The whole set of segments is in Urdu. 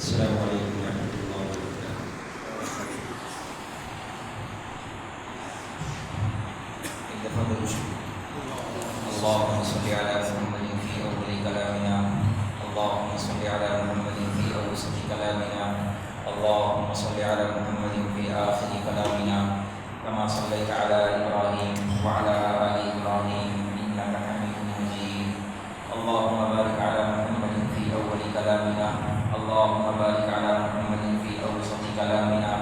السلام علیکم ورحمۃ اللہ وبرکاتہ۔ ایک دفعہ درود اللهم صل على محمد في أول كلامنا، اللهم صل على محمد في أوسط كلامنا، اللهم صل على محمد في آخر كلامنا، كما صليت على إبراهيم وعلى آل إبراهيم إنك حميد مجيد، اللهم بارك على محمد في أول كلامنا، اللهم بارك على محمد في أوسط كلامنا،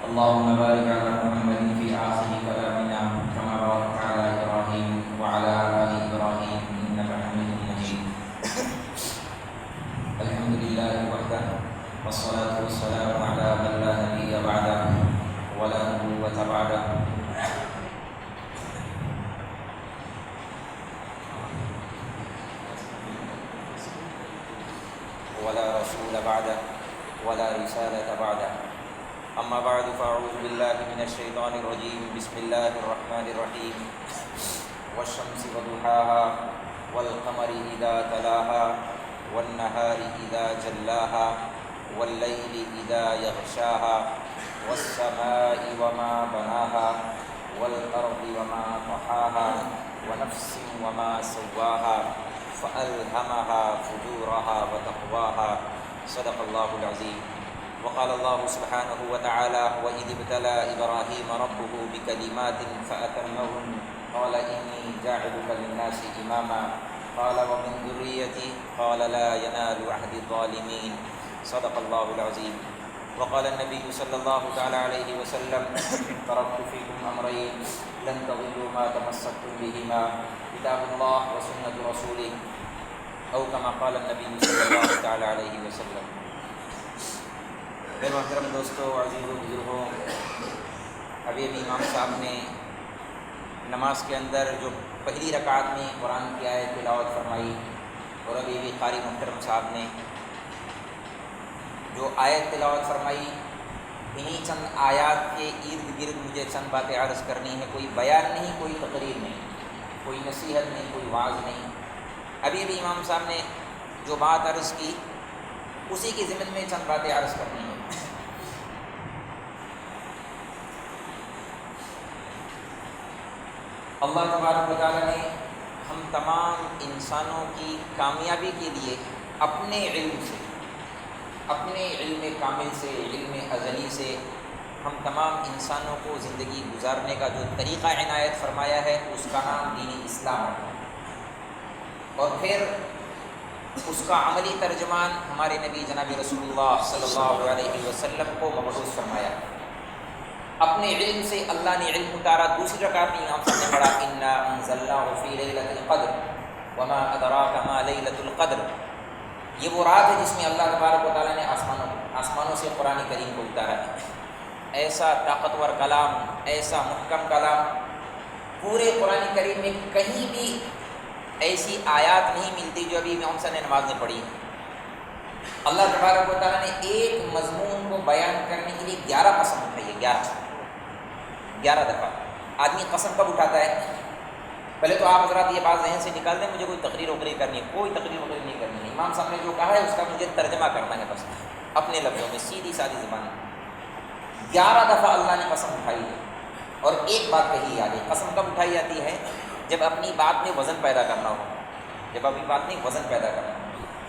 اللهم بارك على محمد في آخر كلامنا، كما باركت على إبراهيم وعلى آل إبراهيم إنك حميد مجيد۔ الحمد لله وحده، والصلاة والسلام على من لا نبي بعده ولا نبوة بعده، ولا رسول بعده ولا رسالة بعده، أما بعد فأعوذ بالله من الشيطان الرجيم، بسم الله الرحمن الرحيم، والشمس وضحاها والقمر إذا تلاها والنهار إذا جلاها والليل إذا يغشاها والسماء وما بناها والأرض وما طحاها ونفس وما سواها فألهمها فجورها وتقواها، صدق الله العظيم۔ وقال الله سبحانه وتعالى: وإذ ابتلى إبراهيم ربه بكلمات فأتمهن قال إني جاعلك للناس إماما قال ومن ذريتي قال لا ينال عهد الظالمين، صدق الله العظيم۔ وقال النبي صلى الله تعالى عليه وسلم: تركت فيكم أمرين لن تضلوا ما تمسكتم بهما، كتاب الله وسنة رسوله، أو كما قال النبي صلى الله تعالى عليه وسلم۔ میرے محترم دوستو، عزیزوں، بزرگوں، ابھی امام صاحب نے نماز کے اندر جو پہلی رکعت میں قرآن کی آیت تلاوت فرمائی، اور ابھی بھی قاری محترم صاحب نے جو آیت تلاوت فرمائی، انہی چند آیات کے ارد گرد مجھے چند باتیں عرض کرنی ہے۔ کوئی بیان نہیں، کوئی تقریر نہیں، کوئی نصیحت نہیں، کوئی وعظ نہیں۔ ابھی امام صاحب نے جو بات عرض کی اسی کی ضمن میں چند باتیں عرض کرنی ہیں۔ اللہ تبارک و تعالیٰ نے ہم تمام انسانوں کی کامیابی کے لیے اپنے علم سے، اپنے علم کامل سے، علم ازلی سے ہم تمام انسانوں کو زندگی گزارنے کا جو طریقہ عنایت فرمایا ہے اس کا نام دین اسلام ہے، اور پھر اس کا عملی ترجمان ہمارے نبی جناب رسول اللہ صلی اللہ علیہ وسلم کو مبعوث فرمایا۔ اپنے علم سے اللہ نے علم اتارا۔ دوسری رکعت میں امام صاحب نے پڑھا: انا انزلناہ فی لیلۃ القدر وما ادراک ما لیلۃ القدر۔ یہ وہ رات ہے جس میں اللہ تبارک و تعالیٰ نے آسمانوں سے قرآن کریم کو اتارا ہے۔ ایسا طاقتور کلام، ایسا محکم کلام، پورے قرآن کریم میں کہیں بھی ایسی آیات نہیں ملتی جو ابھی امام صاحب نے نماز میں پڑھی۔ اللہ تبارک و تعالیٰ نے ایک مضمون کو بیان کرنے کے لیے 11 قسم اٹھائی ہے، 11 دفعہ۔ آدمی قسم کب اٹھاتا ہے؟ پہلے تو آپ حضرات یہ بات ذہن سے نکال دیں، مجھے کوئی تقریر وقریر کرنی ہے، کوئی تقریر وقریر نہیں کرنی ہے۔ امام صاحب نے جو کہا ہے اس کا مجھے ترجمہ کرنا ہے، بس اپنے لفظوں میں، سیدھی سادھی زبان میں۔ 11 دفعہ اللہ نے قسم اٹھائی ہے، اور ایک بات کہی یاد ہے۔ قسم کب اٹھائی جاتی ہے؟ جب اپنی بات میں وزن پیدا کرنا ہو، جب اپنی بات میں وزن پیدا کرنا ہو۔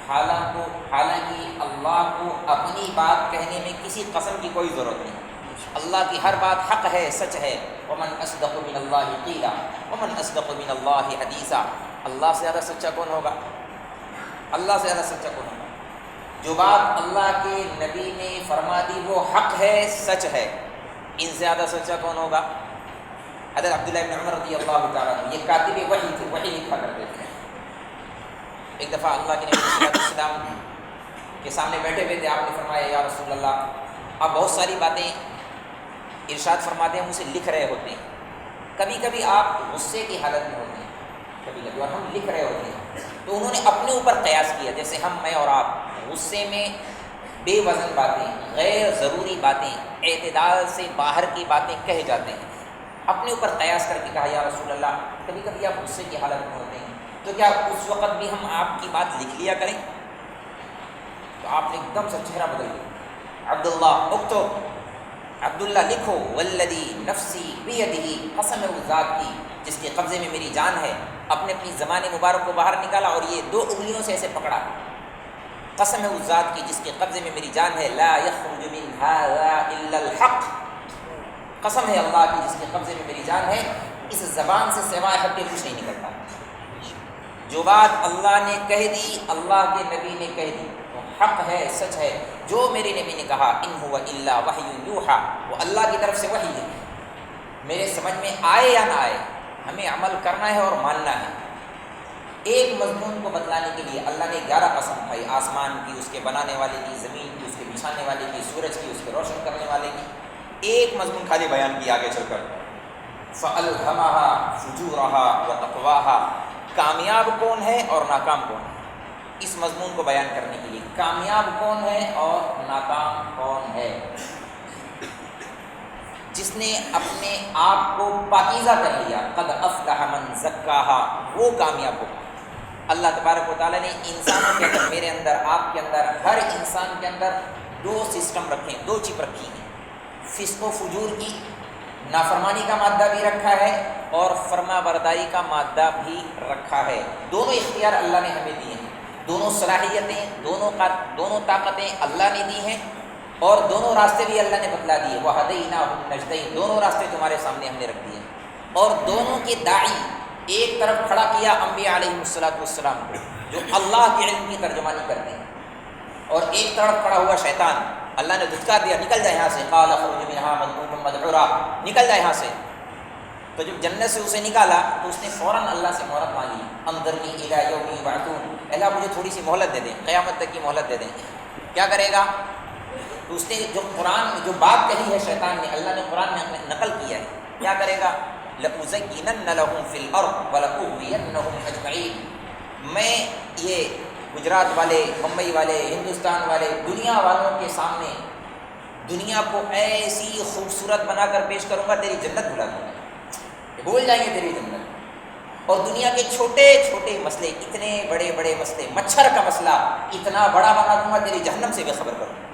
حالانکہ اللہ کو اپنی بات کہنے میں کسی قسم کی کوئی ضرورت نہیں۔ اللہ کی ہر بات حق ہے، سچ ہے۔ ومن اصدق من اللہ قیلا ومن اصدق من اللہ حدیثا۔ اللہ سے زیادہ سچا کون ہوگا؟ اللہ سے زیادہ سچا کون ہوگا؟ جو بات اللہ کے نبی نے فرما دی وہ حق ہے، سچ ہے، ان سے زیادہ سچا کون ہوگا؟ حضرت عبداللہ بن عمر رضی اللہ تعالیٰ عنہ، یہ کاتب وحی تھے، وحی لکھا کرتے تھے۔ ایک دفعہ اللہ کے نبی صلی اللہ علیہ وسلم کے سامنے بیٹھے ہوئے تھے، آپ نے فرمایا: یا رسول اللہ، آپ بہت ساری باتیں ارشاد فرماتے ہیں، مجھے لکھ رہے ہوتے ہیں، کبھی کبھی آپ غصے کی حالت میں ہوتے ہیں، کبھی کبھی اور ہم لکھ رہے ہوتے ہیں۔ تو انہوں نے اپنے اوپر قیاس کیا، جیسے میں اور آپ غصے میں بے وزن باتیں، غیر ضروری باتیں، اعتدال سے باہر کی باتیں کہہ جاتے ہیں۔ اپنے اوپر قیاس کر کے کہا: یا رسول اللہ، کبھی کبھی آپ غصے کی حالت میں ہوتے ہیں، تو کیا اس وقت بھی ہم آپ کی بات لکھ لیا کریں؟ تو تو آپ نے ایک دم سے چہرہ بدل دیا. عبداللہ اکتب، عبداللہ لکھو، والذی نفسی بیدہ، قسم ہے اس ذات کی جس کے قبضے میں میری جان ہے. اپنی زبان مبارک کو باہر نکالا اور یہ 2 انگلیوں سے ایسے پکڑا. قسم ہے اس ذات کی جس کے قبضے میں میری جان ہے، لا یخرج من ھذا الا الحق. قسم ہے اللہ کی جس کے قبضے میں میری جان ہے، اس زبان سے سوائے حق کے کچھ نہیں نکلتا. جو بات اللہ نے کہہ دی، اللہ کے نبی نے کہہ دی، تو حق ہے، سچ ہے. جو میرے نبی نے کہا ان هو الا وحی یوحی، وہ اللہ کی طرف سے وحی ہے. میرے سمجھ میں آئے یا نہ آئے، ہمیں عمل کرنا ہے اور ماننا ہے. ایک مضمون کو بتلانے کے لیے اللہ نے 11 قسم کھائی، آسمان کی، اس کے بنانے والے کی، زمین کی، اس کے بچھانے والے کی، سورج کی، اس کے روشن کرنے والے کی. ایک مضمون خالی بیان کیا آگے چل کر، فَأَلْهَمَهَا فُجُورَهَا وَتَقْوَاهَا. کامیاب کون ہے اور ناکام کون ہے، اس مضمون کو بیان کرنے کے لیے. کامیاب کون ہے اور ناکام کون ہے؟ جس نے اپنے آپ کو پاکیزہ کر لیا، قد افلح من زکاها، وہ کامیاب ہوگا. اللہ تبارک و تعالیٰ نے انسانوں کے اندر، میرے اندر، آپ کے اندر، ہر انسان کے اندر 2 سسٹم رکھے ہیں، 2 چپ رکھی ہیں. فسق و فجور کی، نافرمانی کا مادہ بھی رکھا ہے اور فرما برداری کا مادہ بھی رکھا ہے. دونوں اختیار اللہ نے ہمیں دیے ہیں، دونوں صلاحیتیں، دونوں طاقتیں اللہ نے دی ہیں، اور دونوں راستے بھی اللہ نے بتلا دیے. وَهَدَيْنَاهُ النَّجْدَيْنِ، دونوں راستے تمہارے سامنے ہم نے رکھ دیے. اور دونوں کے داعی، ایک طرف کھڑا کیا انبیاء علیہ السلام کو جو اللہ کے علم کی ترجمانی کرتے ہیں، اور ایک طرف کھڑا ہوا شیطان. اللہ نے دھتکار دیا، نکل جائے یہاں سے، قال اخرج منها مذموما مدحورا، نکل جائے یہاں سے. تو جب جنت سے اسے نکالا تو اس نے فوراً اللہ سے مہلت مانگی، انظرنی الی یوم یبعثون، اللہ مجھے تھوڑی سی مہلت دے دیں، قیامت تک کی مہلت دے دیں. کیا کرے گا؟ تو اس نے جو بات کہی ہے شیطان نے، اللہ نے قرآن میں نقل کیا ہے. کیا کرے گا؟ لَأُزَيِّنَنَّ لَهُمْ فِي الْأَرْضِ وَلَأُغْوِيَنَّهُمْ أَجْمَعِينَ. میں یہ گجرات والے، ممبئی والے، ہندوستان والے، دنیا والوں کے سامنے دنیا کو ایسی خوبصورت بنا کر پیش کروں گا، تیری جنت بھلا دوں گا، بھول جائیں گے تیری جنت. اور دنیا کے چھوٹے چھوٹے مسئلے، اتنے بڑے بڑے مسئلے، مچھر کا مسئلہ اتنا بڑا بنا دوں گا، تیری جہنم سے بے خبر کروں گا.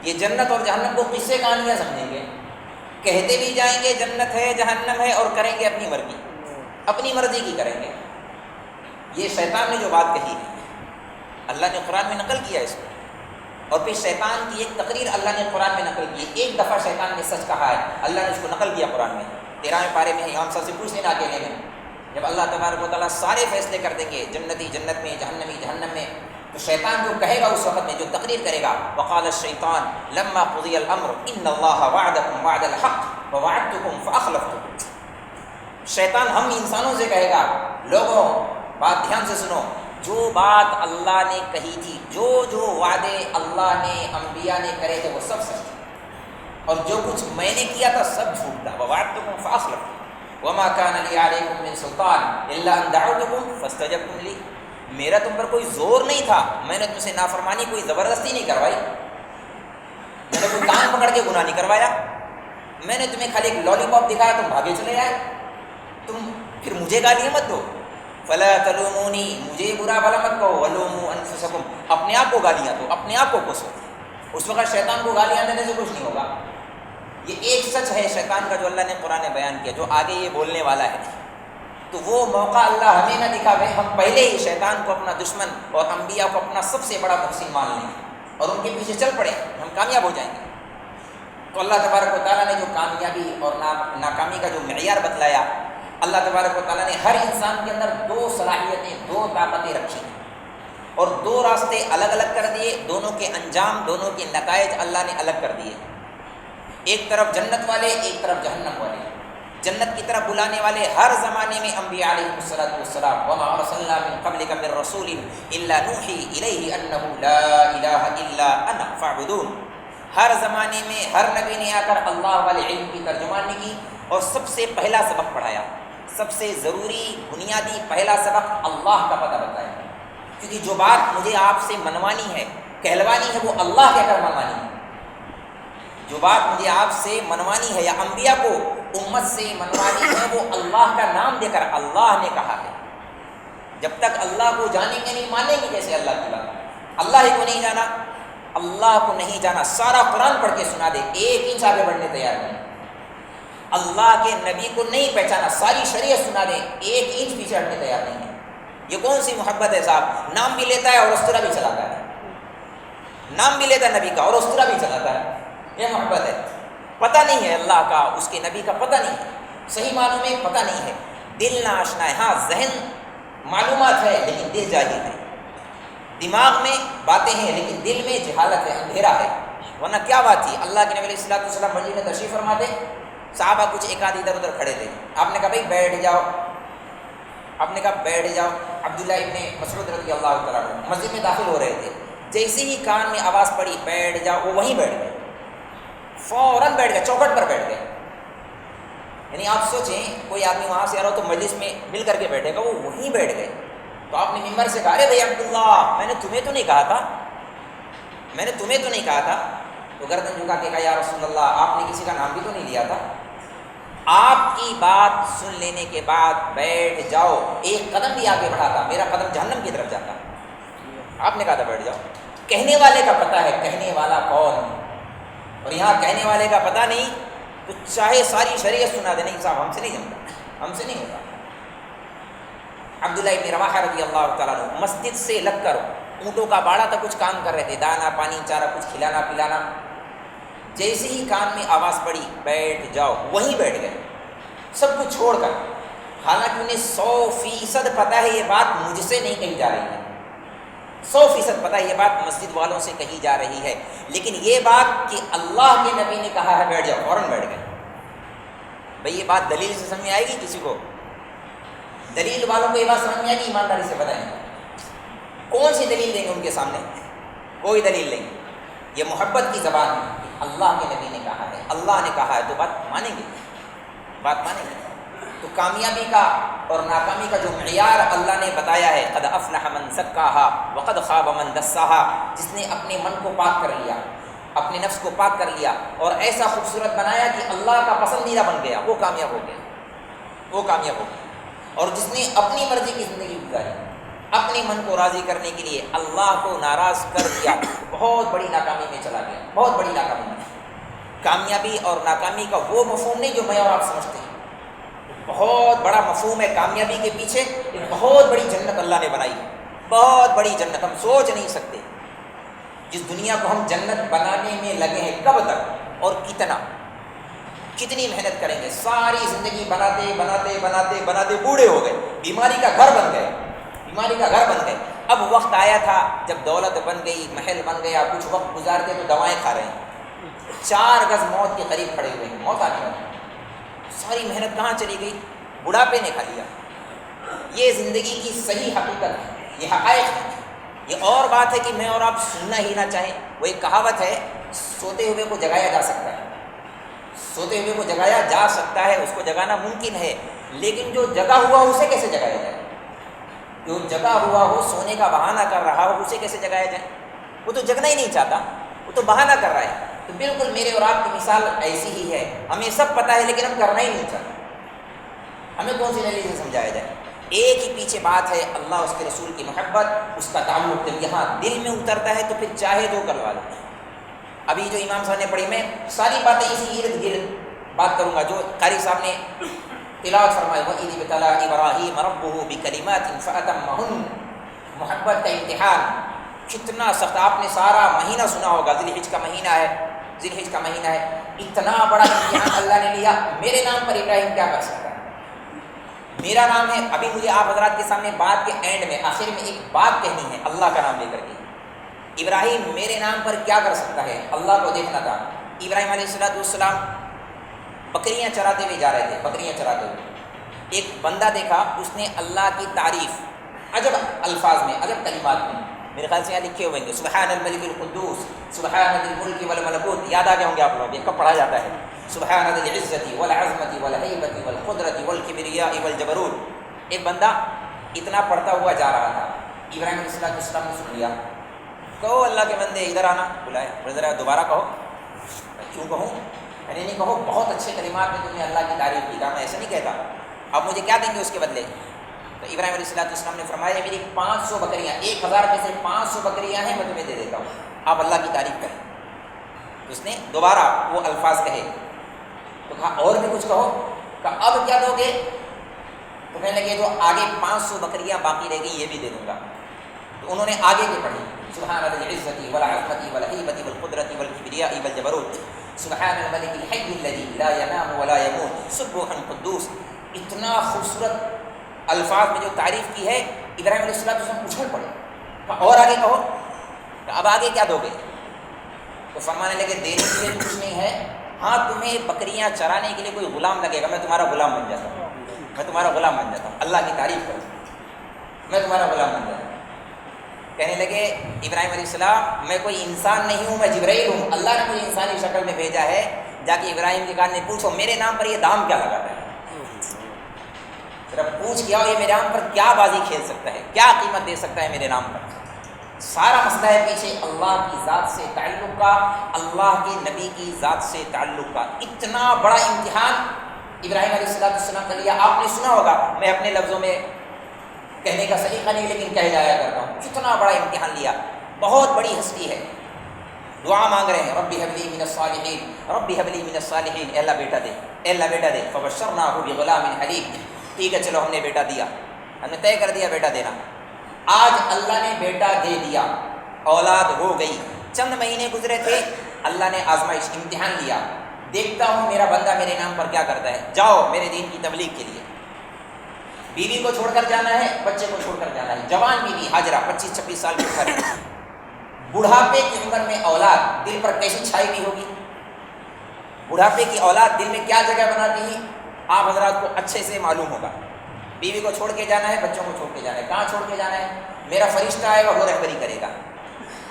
یہ جنت اور جہنم کو قصے کہانیاں سمجھیں گے، کہتے بھی جائیں گے جنت ہے جہنم ہے، اور کریں گے اپنی مرضی کی کریں گے. یہ شیطان نے جو بات کہی ہے، اللہ نے قرآن میں نقل کیا اس کو. اور پھر شیطان کی ایک تقریر اللہ نے قرآن میں نقل کی. ایک دفعہ شیطان نے سچ کہا ہے، اللہ نے اس کو نقل کیا قرآن میں. 13ویں پارے میں امام صاحب سے پوچھ لینا اکیلے میں، جب اللہ تبارک و تعالیٰ سارے فیصلے کر دیں گے، جنتی جنت میں، جہنمی جہنم میں، تو شیطان جو کہے گا اس وقت میں، جو تقریر کرے گا، وقال الشیطان لما قضی الامر ان اللہ وعدکم وعد الحق ووعدتکم فاخلفتکم. شیطان ہم انسانوں سے کہے گا، لوگوں بات دھیان سے سنو، جو بات اللہ نے کہی تھی، جو وعدے اللہ نے، انبیاء نے کرے تھے، وہ سب سچ تھے، اور جو کچھ میں نے کیا تھا سب جھوٹ تھا. ووعدتکم فاخلفتکم وما کان لی علیکم من سلطان الا ان دعوتکم فاستجبتم لی. میرا تم پر کوئی زور نہیں تھا، میں نے تم سے نافرمانی کوئی زبردستی نہیں کروائی، میں نے کوئی کان پکڑ کے گناہ نہیں کروایا، میں نے تمہیں خالی ایک لالی پاپ دکھایا، تم بھاگے چلے آئے. تم پھر مجھے گالیاں مت دو، فلا تلومونی، مجھے برا بھلا مت کہو، ولوموا انفسکم، اپنے آپ کو گالیاں دو، اپنے آپ کو کوسو. اس وقت شیطان کو گالیاں دینے سے کچھ نہیں ہوگا. یہ ایک سچ ہے شیطان کا جو اللہ نے قرآن میں بیان کیا، جو آگے یہ بولنے والا ہے. تو وہ موقع اللہ ہمیں نہ دکھاوے، ہم پہلے ہی شیطان کو اپنا دشمن اور انبیاء کو اپنا سب سے بڑا محسن مان لیں اور ان کے پیچھے چل پڑیں، ہم کامیاب ہو جائیں گے. تو اللہ تبارک و تعالیٰ نے جو کامیابی اور ناکامی کا جو معیار بتلایا، اللہ تبارک و تعالیٰ نے ہر انسان کے اندر 2 صلاحیتیں، 2 طاقتیں رکھی ہیں، اور 2 راستے الگ الگ کر دیے. دونوں کے انجام، دونوں کے نتائج اللہ نے الگ کر دیے. ایک طرف جنت والے، ایک طرف جہنم والے. جنت کی طرف بلانے والے ہر زمانے میں انبیاء علیہ السلام، وما ارسلنا من قبلک من رسول الا نوحی الیہ انہ لا الہ الا انا فاعبدون. ہر زمانے میں ہر نبی نے آ کر اللہ والے علم کی ترجمانی کی اور سب سے پہلا سبق پڑھایا، سب سے ضروری بنیادی پہلا سبق اللہ کا پتہ بتایا. کیونکہ جو بات مجھے آپ سے منوانی ہے، کہلوانی ہے، وہ اللہ کہہ کر منوانی ہے. جو بات مجھے آپ سے منوانی ہے یا انبیاء کو امت سے منوانی ہے، وہ اللہ کا نام دے کر اللہ نے کہا ہے. جب تک اللہ کو جانیں گے نہیں، مانیں گے کیسے اللہ کی بات؟ اللہ ہی کو نہیں جانا، اللہ کو نہیں جانا، سارا قرآن پڑھ کے سنا دے، ایک انچ آگے بڑھنے تیار نہیں۔ اللہ کے نبی کو نہیں پہچانا، ساری شریعت سنا دے، ایک انچ پیچھے ہٹنے تیار نہیں ہے۔ یہ کون سی محبت ہے صاحب؟ نام بھی لیتا ہے اور استرا بھی چلاتا ہے، نام بھی لیتا ہے نبی کا اور استرا بھی چلاتا ہے، یہ محبت ہے۔ پتہ نہیں ہے اللہ کا، اس کے نبی کا پتہ نہیں ہے، صحیح معنوں میں پتہ نہیں ہے، دل نہ آشنا ہے۔ ہاں ذہن معلومات ہے لیکن دل جاہل ہے، دماغ میں باتیں ہیں لیکن دل میں جہالت ہے، اندھیرا ہے۔ ورنہ کیا بات تھی، اللہ کے نبی علیہ الصلوۃ والسلام مسجد میں تشریف فرما دے، صحابہ کچھ ایک آدھ ادھر ادھر کھڑے تھے، آپ نے کہا بھائی بیٹھ جاؤ، آپ نے کہا بیٹھ جاؤ۔ عبداللہ ابن مسعود رضی اللہ تعالیٰ عنہ مسجد میں داخل ہو رہے تھے، جیسے ہی کان میں آواز پڑی بیٹھ جاؤ، وہ وہیں بیٹھ گئے، فوراً بیٹھ گئے، چوکھٹ پر بیٹھ گئے۔ یعنی آپ سوچیں کوئی آدمی وہاں سے آ رہا ہو تو مجلس میں مل کر کے بیٹھے گا، وہ وہیں بیٹھ گئے۔ تو آپ نے ممبر سے کہا ارے بھائی عبداللہ، میں نے تمہیں تو نہیں کہا تھا، میں نے تمہیں تو نہیں کہا تھا۔ تو گردن جھکا کے کہا یا رسول اللہ، آپ نے کسی کا نام بھی تو نہیں لیا تھا، آپ کی بات سن لینے کے بعد بیٹھ جاؤ، ایک قدم بھی آگے بڑھاتا میرا قدم جہنم کی طرف جاتا۔ آپ نے کہا تھا بیٹھ جاؤ۔ کہنے والے کا پتہ ہے کہنے والا کون، اور یہاں کہنے والے کا پتہ نہیں تو چاہے ساری شریعت سنا دے، نہیں صاحب ہم سے نہیں جمتا، ہم سے نہیں ہوتا۔ عبداللہ ابن رواحہ رضی اللہ تعالیٰ عنہ مسجد سے لگ کر اونٹوں کا باڑا تک کچھ کام کر رہے تھے، دانا پانی چارہ کچھ کھلانا پلانا، جیسے ہی کان میں آواز پڑی بیٹھ جاؤ، وہیں بیٹھ گئے سب کچھ چھوڑ کر۔ حالانکہ انہیں 100% پتہ ہے یہ بات مجھ سے نہیں کہی جا رہی ہے، 100% پتہ ہے یہ بات مسجد والوں سے کہی جا رہی ہے، لیکن یہ بات کہ اللہ کے نبی نے کہا ہے بیٹھ جاؤ، فوراً بیٹھ گئے۔ بھئی یہ بات دلیل سے سمجھ میں آئے گی کسی کو؟ دلیل والوں کو یہ بات سمجھ میں آئے گی؟ ایمانداری سے بتائیں کون سی دلیل دیں گے ان کے سامنے؟ کوئی دلیل نہیں۔ یہ محبت کی زبان ہے کہ اللہ کے نبی نے کہا ہے، اللہ نے کہا ہے تو بات مانیں گے، بات مانیں گے۔ تو کامیابی کا اور ناکامی کا جو معیار اللہ نے بتایا ہے، قد افلح من زکاہا وقد خاب من دساہا، جس نے اپنے من کو پاک کر لیا، اپنے نفس کو پاک کر لیا اور ایسا خوبصورت بنایا کہ اللہ کا پسندیدہ بن گیا، وہ کامیاب ہو گیا، وہ کامیاب ہو گیا۔ اور جس نے اپنی مرضی کی زندگی گزاری، اپنے من کو راضی کرنے کے لیے اللہ کو ناراض کر دیا، بہت بڑی ناکامی میں چلا گیا، بہت بڑی ناکامی میں۔ کامیابی اور ناکامی کا وہ مفہوم نہیں جو میں اور آپ سمجھتے ہیں، بہت بڑا مفہوم ہے کامیابی کے پیچھے، ایک بہت بڑی جنت اللہ نے بنائی ہے، بہت بڑی جنت، ہم سوچ نہیں سکتے جس دنیا کو ہم جنت بنانے میں لگے ہیں، کب تک اور کتنی محنت کریں گے، ساری زندگی بناتے بناتے بناتے بناتے بوڑھے ہو گئے، بیماری کا گھر بن گئے، بیماری کا گھر بن گئے۔ اب وقت آیا تھا جب دولت بن گئی، محل بن گیا، کچھ وقت گزارتے تو دوائیں کھا رہے ہیں، 4 گز موت کے قریب کھڑے ہوئے ہیں، موت آنے والی، ساری محنت کہاں چلی گئی؟ بڑھاپے نے کھا لیا۔ یہ زندگی کی صحیح حقیقت ہے، یہ حقائق ہے۔ یہ اور بات ہے کہ میں اور آپ سننا ہی نہ چاہیں، وہ ایک کہاوت ہے، سوتے ہوئے کو جگایا جا سکتا ہے، سوتے ہوئے کو جگایا جا سکتا ہے، اس کو جگانا ممکن ہے، لیکن جو جگا ہوا اسے کیسے جگایا جائے؟ جو جگا ہوا ہو، سونے کا بہانہ کر رہا ہو، اسے کیسے جگایا جائے؟ وہ تو جگنا ہی نہیں چاہتا، وہ تو بہانہ کر رہا ہے۔ تو بالکل میرے اور آپ کی مثال ایسی ہی ہے، ہمیں سب پتہ ہے لیکن ہم کرنا ہی نہیں چاہتے۔ ہمیں کون سی دلیل سے سمجھایا جائے؟ ایک ہی پیچھے بات ہے، اللہ اس کے رسول کی محبت، اس کا تعلق جب یہاں دل میں اترتا ہے تو پھر چاہے جو کروا لو۔ ابھی جو امام صاحب نے پڑھی، میں ساری باتیں اسی ارد گرد بات کروں گا جو قاری صاحب نے تلاوت فرمائی، وَإِذِ ابْتَلَىٰ إِبْرَاهِيمَ رَبُّهُ بِكَلِمَاتٍ فَأَتَمَّهُنَّ۔ محبت کا امتحان کتنا سخت، آپ نے سارا مہینہ سنا ہوگا، ذی الحج کا مہینہ ہے، ذی الحج کا مہینہ ہے، اتنا بڑا امتحان اللہ نے لیا۔ میرے نام پر ابراہیم کیا کر سکتا ہے؟ میرا نام ہے، ابھی مجھے آپ حضرات کے سامنے بات کے اینڈ میں آخر میں ایک بات کہنی ہے اللہ کا نام لے کر کے۔ ابراہیم میرے نام پر کیا کر سکتا ہے؟ اللہ کو دیکھنا تھا۔ ابراہیم علیہ السلام بکریاں چراتے ہوئے جا رہے تھے، بکریاں چراتے ہوئے ایک بندہ دیکھا، اس نے اللہ کی تعریف عجب الفاظ میں، عجب کلمات میں، میرے خیال سے یہاں لکھے ہوئے ہیں، سبحان الملک القدوس، سبحان ذی الملک والملکوت، یاد آ گئے ہوں گے آپ لوگ، یہ کب پڑھا جاتا ہے؟ سبحان ذی العزت والعظمت والہیبت والقدرت والکبریاء والجبروت۔ ایک بندہ اتنا پڑھتا ہوا جا رہا تھا، ابراہیم علیہ السلام نے سن لیا، کہو اللہ کے بندے ادھر آنا، بلایا، ذرا دوبارہ کہو۔ کیوں کہوں؟ میں نے نہیں کہو، بہت اچھے کلمات میں تم نے اللہ کی تعریف کی، کہا میں ایسا نہیں کہتا، اب مجھے کیا دیں گے اس کے بدلے؟ تو ابراہیم علیہ السلام نے فرمایا میری 500 بکریاں، 1000 میں سے 500 بکریاں ہیں، میں تمہیں دے دیتا ہوں، آپ اللہ کی تعریف کریں۔ تو اس نے دوبارہ وہ الفاظ کہے تو کہا اور بھی کچھ کہو، کہا اب کیا دو گے؟ تو کہنے لگے جو آگے 500 بکریاں باقی رہ گئی یہ بھی دے دوں گا۔ تو انہوں نے آگے کے پڑھی سبحان ذی العزت والعظمت والہیبۃ والقدرۃ والکبریاء والجبروت سبحان الملک الحی الذی لا ینام ولا یموت سبوح قدوس۔ اتنا خوبصورت الفاظ میں جو تعریف کی ہے، ابراہیم علیہ السلام اچھل پڑے، کہا اور آگے کہو، کہا اب آگے کیا دو گے؟ تو فرمانے لگے دینے کے لیے کچھ نہیں ہے، ہاں تمہیں بکریاں چرانے کے لیے کوئی غلام لگے گا، میں تمہارا غلام بن جاتا ہوں، میں تمہارا غلام بن جاتا ہوں، اللہ کی تعریف کرو، میں تمہارا غلام بن جاتا ہوں۔ کہنے لگے ابراہیم علیہ السلام میں کوئی انسان نہیں ہوں، میں جبرائیل ہوں، اللہ نے مجھے انسانی شکل میں بھیجا ہے، جا کے ابراہیم کے کان میں پوچھو میرے نام پر یہ دام کیا لگاتا ہے، ذرا پوچھ کیا یہ میرے نام پر کیا بازی کھیل سکتا ہے، کیا قیمت دے سکتا ہے میرے نام پر۔ سارا مسئلہ ہے پیچھے اللہ کی ذات سے تعلق کا، اللہ کے نبی کی ذات سے تعلق کا۔ اتنا بڑا امتحان ابراہیم علیہ السلام کا لیا، آپ نے سنا ہوگا، میں اپنے لفظوں میں کہنے کا سلیقہ نہیں لیکن کہہ جایا کرتا ہوں، کتنا بڑا امتحان لیا، بہت بڑی ہستی ہے، دعا مانگ رہے ہیں رب ہب لی من الصالحین، رب ہب لی من الصالحین، اے اللہ بیٹا دے، اے اللہ بیٹا دے، فبشرناہ بغلام حلیم، ٹھیک ہے چلو ہم نے بیٹا دیا، ہم نے طے کر دیا بیٹا دینا۔ آج اللہ نے بیٹا دے دیا، اولاد ہو گئی، چند مہینے گزرے تھے، اللہ نے آزمائش امتحان لیا، دیکھتا ہوں میرا بندہ میرے نام پر کیا کرتا ہے، جاؤ میرے دین کی تبلیغ کے لیے۔ بیوی کو چھوڑ کر جانا ہے، بچے کو چھوڑ کر جانا ہے، جوان بیوی ہاجرہ 25-26 سال کی عمر ہے، بڑھاپے کی عمر میں اولاد دل پر کیسی چھائی ہوئی ہوگی، بڑھاپے کی اولاد دل میں کیا جگہ بناتی ہے، آپ حضرات کو اچھے سے معلوم ہوگا۔ بیوی کو چھوڑ کے جانا ہے، بچوں کو چھوڑ کے جانا ہے، کہاں چھوڑ کے جانا ہے؟ میرا فرشتہ آئے گا وہ رہبری کرے گا۔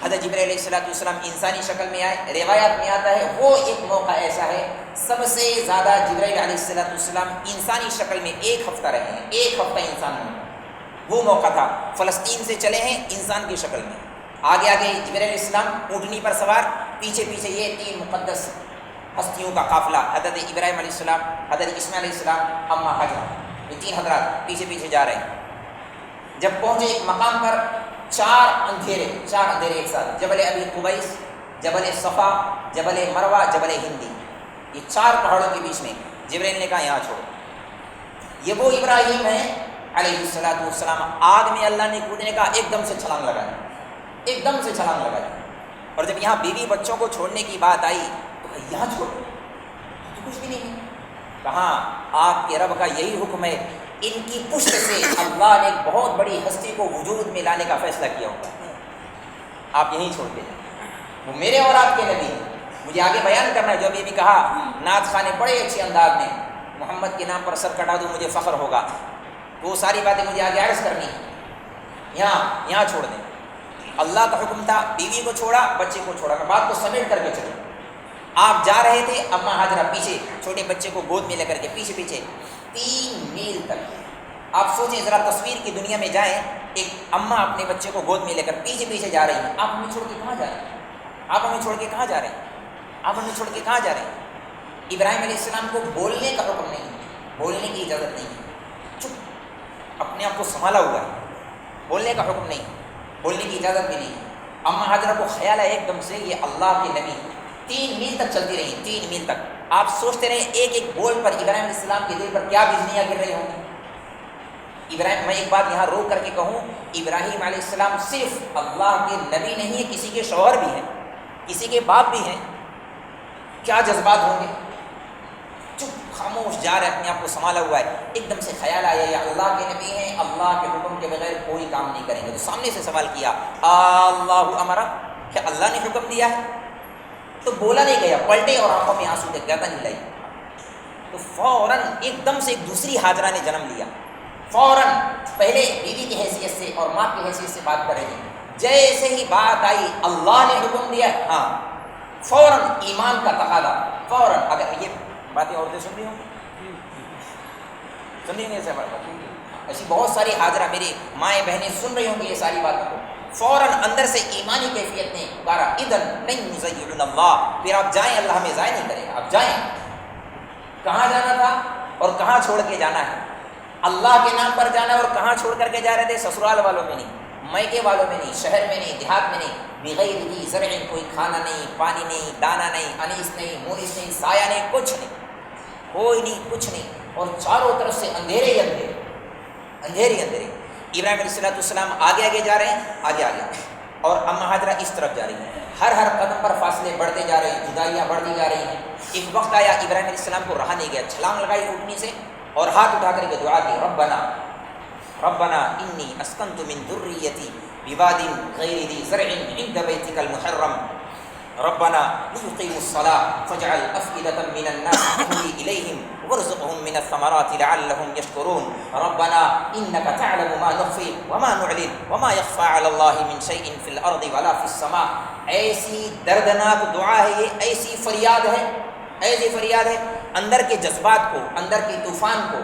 حضرت جبرائیل علیہ السلام انسانی شکل میں آئے، روایات میں آتا ہے وہ ایک موقع ایسا ہے سب سے زیادہ جبرائیل علیہ السلام انسانی شکل میں 1 ہفتہ رہے ہیں، 1 ہفتہ انسان میں، وہ موقع تھا فلسطین سے چلے ہیں انسان کی شکل میں، آگے آگے جبرائیل علیہ السلام اونٹنی پر سوار، پیچھے پیچھے یہ 3 مقدس ہستیوں کا قافلہ، حضرت ابراہیم علیہ السلام، حضرت اسماعیل علیہ السلام، اماں حاجرہ، یہ 3 حضرات پیچھے پیچھے جا رہے ہیں۔ جب پہنچے ایک مقام پر 4 اندھیرے ایک ساتھ، جبل ابی قبیس، جبل صفا، جبل مروہ، جبل ہندی، یہ 4 پہاڑوں کے بیچ میں جبرائیل نے کہا یہاں چھوڑو۔ یہ وہ ابراہیم ہیں علیہ السلام، آگ میں اللہ نے کودنے کا ایک دم سے چھلانگ لگائی، ایک دم سے چھلانگ لگائی، اور جب یہاں بیوی بچوں کو چھوڑنے کی بات آئی تو کہا یہاں چھوڑو، تو کچھ بھی نہیں ہے، کہاں آپ کے رب کا یہی حکم ہے، ان کی پشت سے اللہ نے ایک بہت بڑی ہستی کو وجود میں لانے کا فیصلہ کیا ہوگا، آپ یہیں چھوڑ کے جائیں، وہ میرے اور آپ کے نبی ہیں۔ مجھے آگے بیان کرنا ہے جو ابھی کہا، نعت خواہ نے بڑے اچھے انداز میں محمد کے نام پر سر کٹا دوں مجھے فخر ہوگا، وہ ساری باتیں مجھے آگے عرض کرنی ہیں، یہاں چھوڑ دیں۔ اللہ کا حکم تھا، بیوی کو چھوڑا، بچے کو چھوڑا، میں بات کو سمیٹ کر کے چلوں۔ آپ جا رہے تھے، اماں حاجرہ پیچھے چھوٹے بچے کو گود میں لے کر کے پیچھے پیچھے 3 میل تک، آپ سوچیں ذرا تصویر کی دنیا میں جائیں، ایک اماں اپنے بچے کو گود میں لے کر پیچھے پیچھے جا رہی ہیں، آپ ہمیں چھوڑ کے کہاں جا رہے ہیں؟ آپ ہمیں چھوڑ کے کہاں جا رہے ہیں؟ آپ ہمیں چھوڑ کے کہاں جا رہے ہیں؟ ابراہیم علیہ السلام کو بولنے کا حکم نہیں، بولنے کی اجازت نہیں، چپ، اپنے آپ کو سنبھالا ہوا ہے، بولنے کا حکم نہیں، بولنے کی اجازت بھی نہیں۔ اماں حاجرہ کو خیال ہے ایک دم سے یہ اللہ کے نبی 3 میل تک چلتی رہی، 3 میل تک، آپ سوچتے رہے ایک ایک بول پر ابراہیم علیہ السلام کے دل پر کیا بجلیاں گر رہی ہوں گی۔ ابراہیم، میں ایک بات یہاں روک کر کے کہوں، ابراہیم علیہ السلام صرف اللہ کے نبی نہیں ہے، کسی کے شوہر بھی ہیں، کسی کے باپ بھی ہیں، کیا جذبات ہوں گے؟ چپ، خاموش جا رہے، اپنے آپ کو سنبھالا ہوا ہے، ایک دم سے خیال آیا یہ اللہ کے نبی ہیں، اللہ کے حکم کے بغیر کوئی کام نہیں کریں گے، تو سامنے سے سوال کیا اللہ امرا، کیا اللہ نے حکم دیا ہے؟ تو بولا نہیں گیا، پلٹے اور آنکھوں میں آنسو دیکھ گردن ہلائی، تو فوراً ایک دم سے ایک دوسری حاجرہ نے جنم لیا، فوراً پہلے بیوی کی حیثیت سے اور ماں کی حیثیت سے بات کرے گی، جیسے ہی بات آئی اللہ نے حکم دیا، ہاں فوراً ایمان کا تقاضا، فوراً۔ اگر یہ باتیں عورتیں سن رہی ہوں گی، سن رہی ہوں گی، ایسی بہت ساری حاضرہ میری مائیں بہنیں سن رہی ہوں گی یہ ساری باتوں کو، فوراً اندر سے ایمانی کیفیت نے پکارا اذن نہیں یضیعن اللہ، پھر آپ جائیں، اللہ ہمیں ضائع نہیں کرے گا، آپ جائیں۔ کہاں جانا تھا اور کہاں چھوڑ کے جانا ہے؟ اللہ کے نام پر جانا اور کہاں چھوڑ کر کے جا رہے تھے؟ سسرال والوں میں نہیں، میکے والوں میں نہیں، شہر میں نہیں، دیہات میں نہیں، بغیر ذی زرع، کوئی کھانا نہیں، پانی نہیں، دانا نہیں، انیس نہیں، مونس نہیں، سایہ نہیں، کچھ نہیں، کوئی نہیں، کچھ نہیں، اور چاروں طرف سے اندھیرے ہی اندھیرے، اندھیرے اندھیرے۔ ابراہیم علیہ السلام آگے آگے جا رہے ہیں، آگے آگے، اور اماں ہاجرہ اس طرف جا رہی ہیں، ہر قدم پر فاصلے بڑھتے جا رہے ہیں، جدائیاں بڑھتی جا رہی ہیں۔ ایک وقت آیا ابراہیم علیہ السلام کو رہا نہیں گیا، چھلانگ لگائی اٹھنی سے اور ہاتھ اٹھا کر کے دعا کی، ربنا ربنا انی اسکنت من ذریتی بواد غیر ذی زرع عند بیتک المحرم ربنا لیقیموا الصلاة فاجعل افئدة من الناس تهوی الیہم وارزقهم من الثمرات لعلهم یشکرون ربنا انک تعلم ما نخفی وما نعلن وما یخفى علی اللہ من شیء فی الارض ولا فی السماء۔ ایسی دردناک دعا ہے یہ، ایسی فریاد ہے، ایسی فریاد ہے، اندر کے جذبات کو، اندر کے طوفان کو،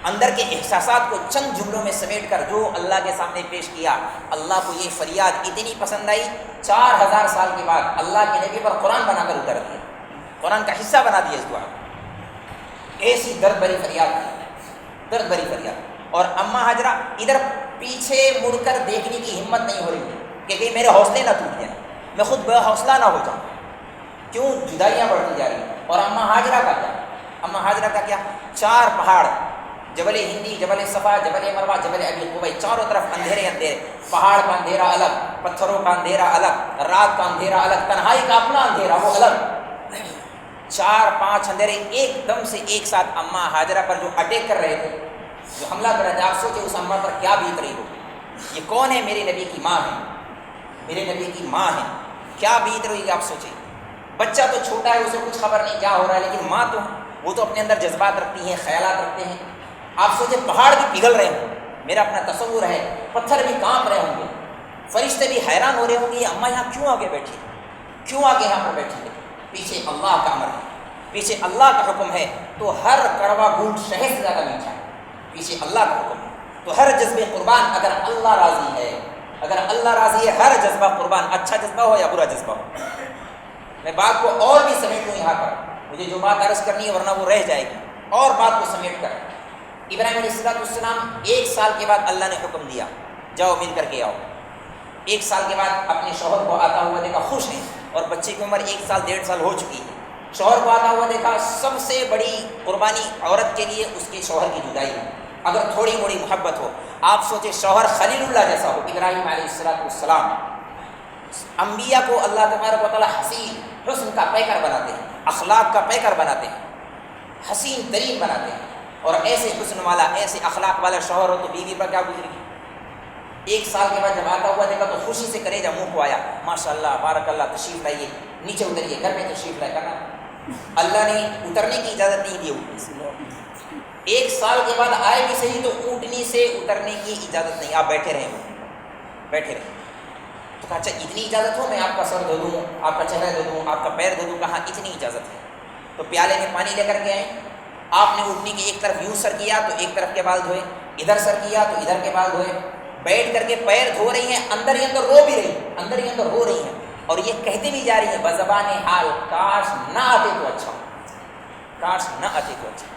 اندر کے احساسات کو چند جملوں میں سمیٹ کر جو اللہ کے سامنے پیش کیا، اللہ کو یہ فریاد اتنی پسند آئی، 4000 سال کے بعد اللہ کے نبی پر قرآن بنا کر اتر دیا، قرآن کا حصہ بنا دیا اس دعا کو۔ ایسی درد بری فریاد تھی، درد بری فریاد۔ اور اماں ہاجرہ ادھر پیچھے مڑ کر دیکھنے کی ہمت نہیں ہو رہی کہ کہیں میرے حوصلے نہ ٹوٹ جائیں، میں خود بے حوصلہ نہ ہو جاؤں، کیوں جدائیاں بڑھتی جا رہی ہیں۔ اور اماں ہاجرہ کا کیا؟ اماں ہاجرہ کا کیا؟ 4 پہاڑ، جبل ہندی، جبل صفا، جبل مروہ، جبل ابی قبیس، چاروں طرف اندھیرے اندھیرے، پہاڑ کا اندھیرا الگ، پتھروں کا اندھیرا الگ، رات کا اندھیرا الگ، تنہائی کا اپنا اندھیرا وہ الگ، 4-5 اندھیرے ایک دم سے ایک ساتھ اماں ہاجرہ پر جو اٹیک کر رہے تھے، جو حملہ کر رہے تھے۔ آپ سوچے اس اماں پر کیا بیت رہی ہوگی، یہ کون ہے؟ میرے نبی کی ماں ہے، میرے نبی کی ماں ہے، کیا بیت رہی ہے آپ سوچیں۔ بچہ تو چھوٹا ہے، اسے کچھ خبر نہیں کیا ہو رہا ہے، لیکن ماں تو وہ تو اپنے اندر جذبات رکھتی ہیں، خیالات رکھتے ہیں۔ آپ سوچیں پہاڑ بھی پگھل رہے ہوں، میرا اپنا تصور ہے، پتھر بھی کانپ رہے ہوں گے، فرشتے بھی حیران ہو رہے ہوں گے، یہ اماں یہاں کیوں آگے بیٹھی، کیوں آگے یہاں پر بیٹھی ہے؟ پیچھے اللہ کا امر ہے، پیچھے اللہ کا حکم ہے، تو ہر کڑوا گھونٹ شہد سے زیادہ میٹھا ہے، پیچھے اللہ کا حکم ہے، تو ہر جذبے قربان اگر اللہ راضی ہے، اگر اللہ راضی ہے، ہر جذبہ قربان، اچھا جذبہ ہو یا برا جذبہ ہو۔ میں بات کو اور بھی سمیٹوں یہاں پر، مجھے جو بات عرض کرنی ہے ورنہ وہ رہ جائے گی، اور بات کو سمیٹ کر ابراہیم علیہ السلام 1 سال کے بعد اللہ نے حکم دیا جاؤ مل کر کے آؤ۔ 1 سال کے بعد اپنے شوہر کو آتا ہوا دیکھا، خوش ہیں، اور بچے کی عمر 1 سال 1.5 سال ہو چکی ہے، شوہر کو آتا ہوا دیکھا، سب سے بڑی قربانی عورت کے لیے اس کے شوہر کی جدائی ہے، اگر تھوڑی موڑی محبت ہو۔ آپ سوچے شوہر خلیل اللہ جیسا ہو، ابراہیم علیہ السلام، انبیاء کو اللہ تبارک و تعالیٰ حسن کا پیکر بناتے ہیں، اخلاق کا پیکر بناتے ہیں، حسین ترین بناتے ہیں، اور ایسے حسن والا، ایسے اخلاق والا شوہر ہو تو بیوی پر کیا گزرے گی۔ 1 سال کے بعد جب آتا ہوا دیکھا تو خوشی سے کلیجہ منہ کو آیا، ماشاء اللہ بارک اللہ، تشریف لائیے، نیچے اتریے، گھر میں تشریف لائے کرنا۔ اللہ نے اترنے کی اجازت نہیں دی اونٹنی سے، 1 سال کے بعد آئے بھی صحیح تو اونٹنی سے اترنے کی اجازت نہیں، آپ بیٹھے رہیں، بیٹھے رہیں۔ تو کہا اچھا اتنی اجازت ہو، میں آپ کا سر دھو دوں، آپ کا چہرہ دھو دوں، آپ کا پیر دھو دوں، کہاں اتنی اجازت ہے۔ تو پیالے میں پانی لے کر کے آئے، آپ نے اٹھنے کی ایک طرف یوں سر کیا تو ایک طرف کے بال دھوئے، ادھر سر کیا تو ادھر کے بال دھوئے، بیٹھ کر کے پیر دھو رہی ہیں، اندر ہی اندر رو بھی رہی ہیں، اندر ہی اندر رو رہی ہیں، اور یہ کہتے بھی جا رہی ہیں بزبان حال، کاش نہ آتے تو اچھا، کاش نہ آتے تو اچھا۔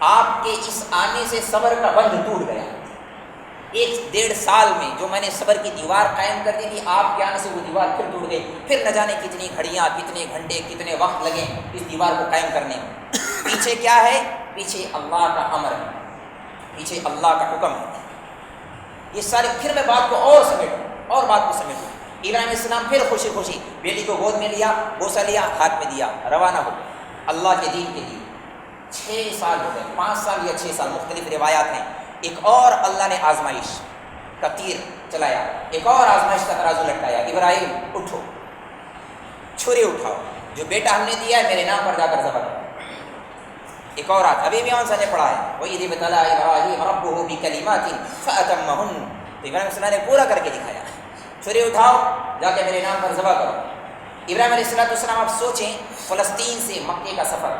آپ کے اس آنے سے صبر کا بندھ ٹوٹ گیا، 1-1.5 سال میں جو میں نے صبر کی دیوار قائم کر دی تھی، آپ کے آنے سے وہ دیوار پھر ٹوٹ گئی، پھر نہ جانے کتنی گھڑیاں، کتنے گھنٹے، کتنے وقت لگے اس دیوار کو قائم کرنے میں۔ پیچھے کیا ہے؟ پیچھے اللہ کا امر ہے، پیچھے اللہ کا حکم ہے۔ یہ سارے، پھر میں بات کو اور سمیٹوں، اور بات کو سمیٹوں۔ ابراہیم علیہ السلام پھر خوشی خوشی بیٹی کو گود میں لیا، بوسہ لیا، ہاتھ میں دیا، روانہ ہو گئے اللہ کے دین کے لیے۔ 6 سال ہو گئے، 5 سال یا 6 سال، مختلف روایات ہیں۔ ایک اور اللہ نے آزمائش کا تیر چلایا، ایک اور آزمائش کا ترازو لٹکایا، ابراہیم اٹھو، چھری اٹھاؤ، جو بیٹا ہم نے دیا ہے میرے نام پر جا کر ذبح کرو۔ ایک اور آیت ابھی بھی ہم سے نے پڑھا ہے، وَإِذِ ابْتَلَىٰ إِبْرَاهِيمَ رَبُّهُ بِكَلِمَاتٍ فَأَتَمَّهُنَّ، تو ابراہیم علیہ السلام نے پورا کر کے دکھایا، چھری اٹھاؤ، جا کے میرے نام پر ذبح کرو۔ ابراہیم علیہ السلام، آپ سوچیں فلسطین سے مکے کا سفر،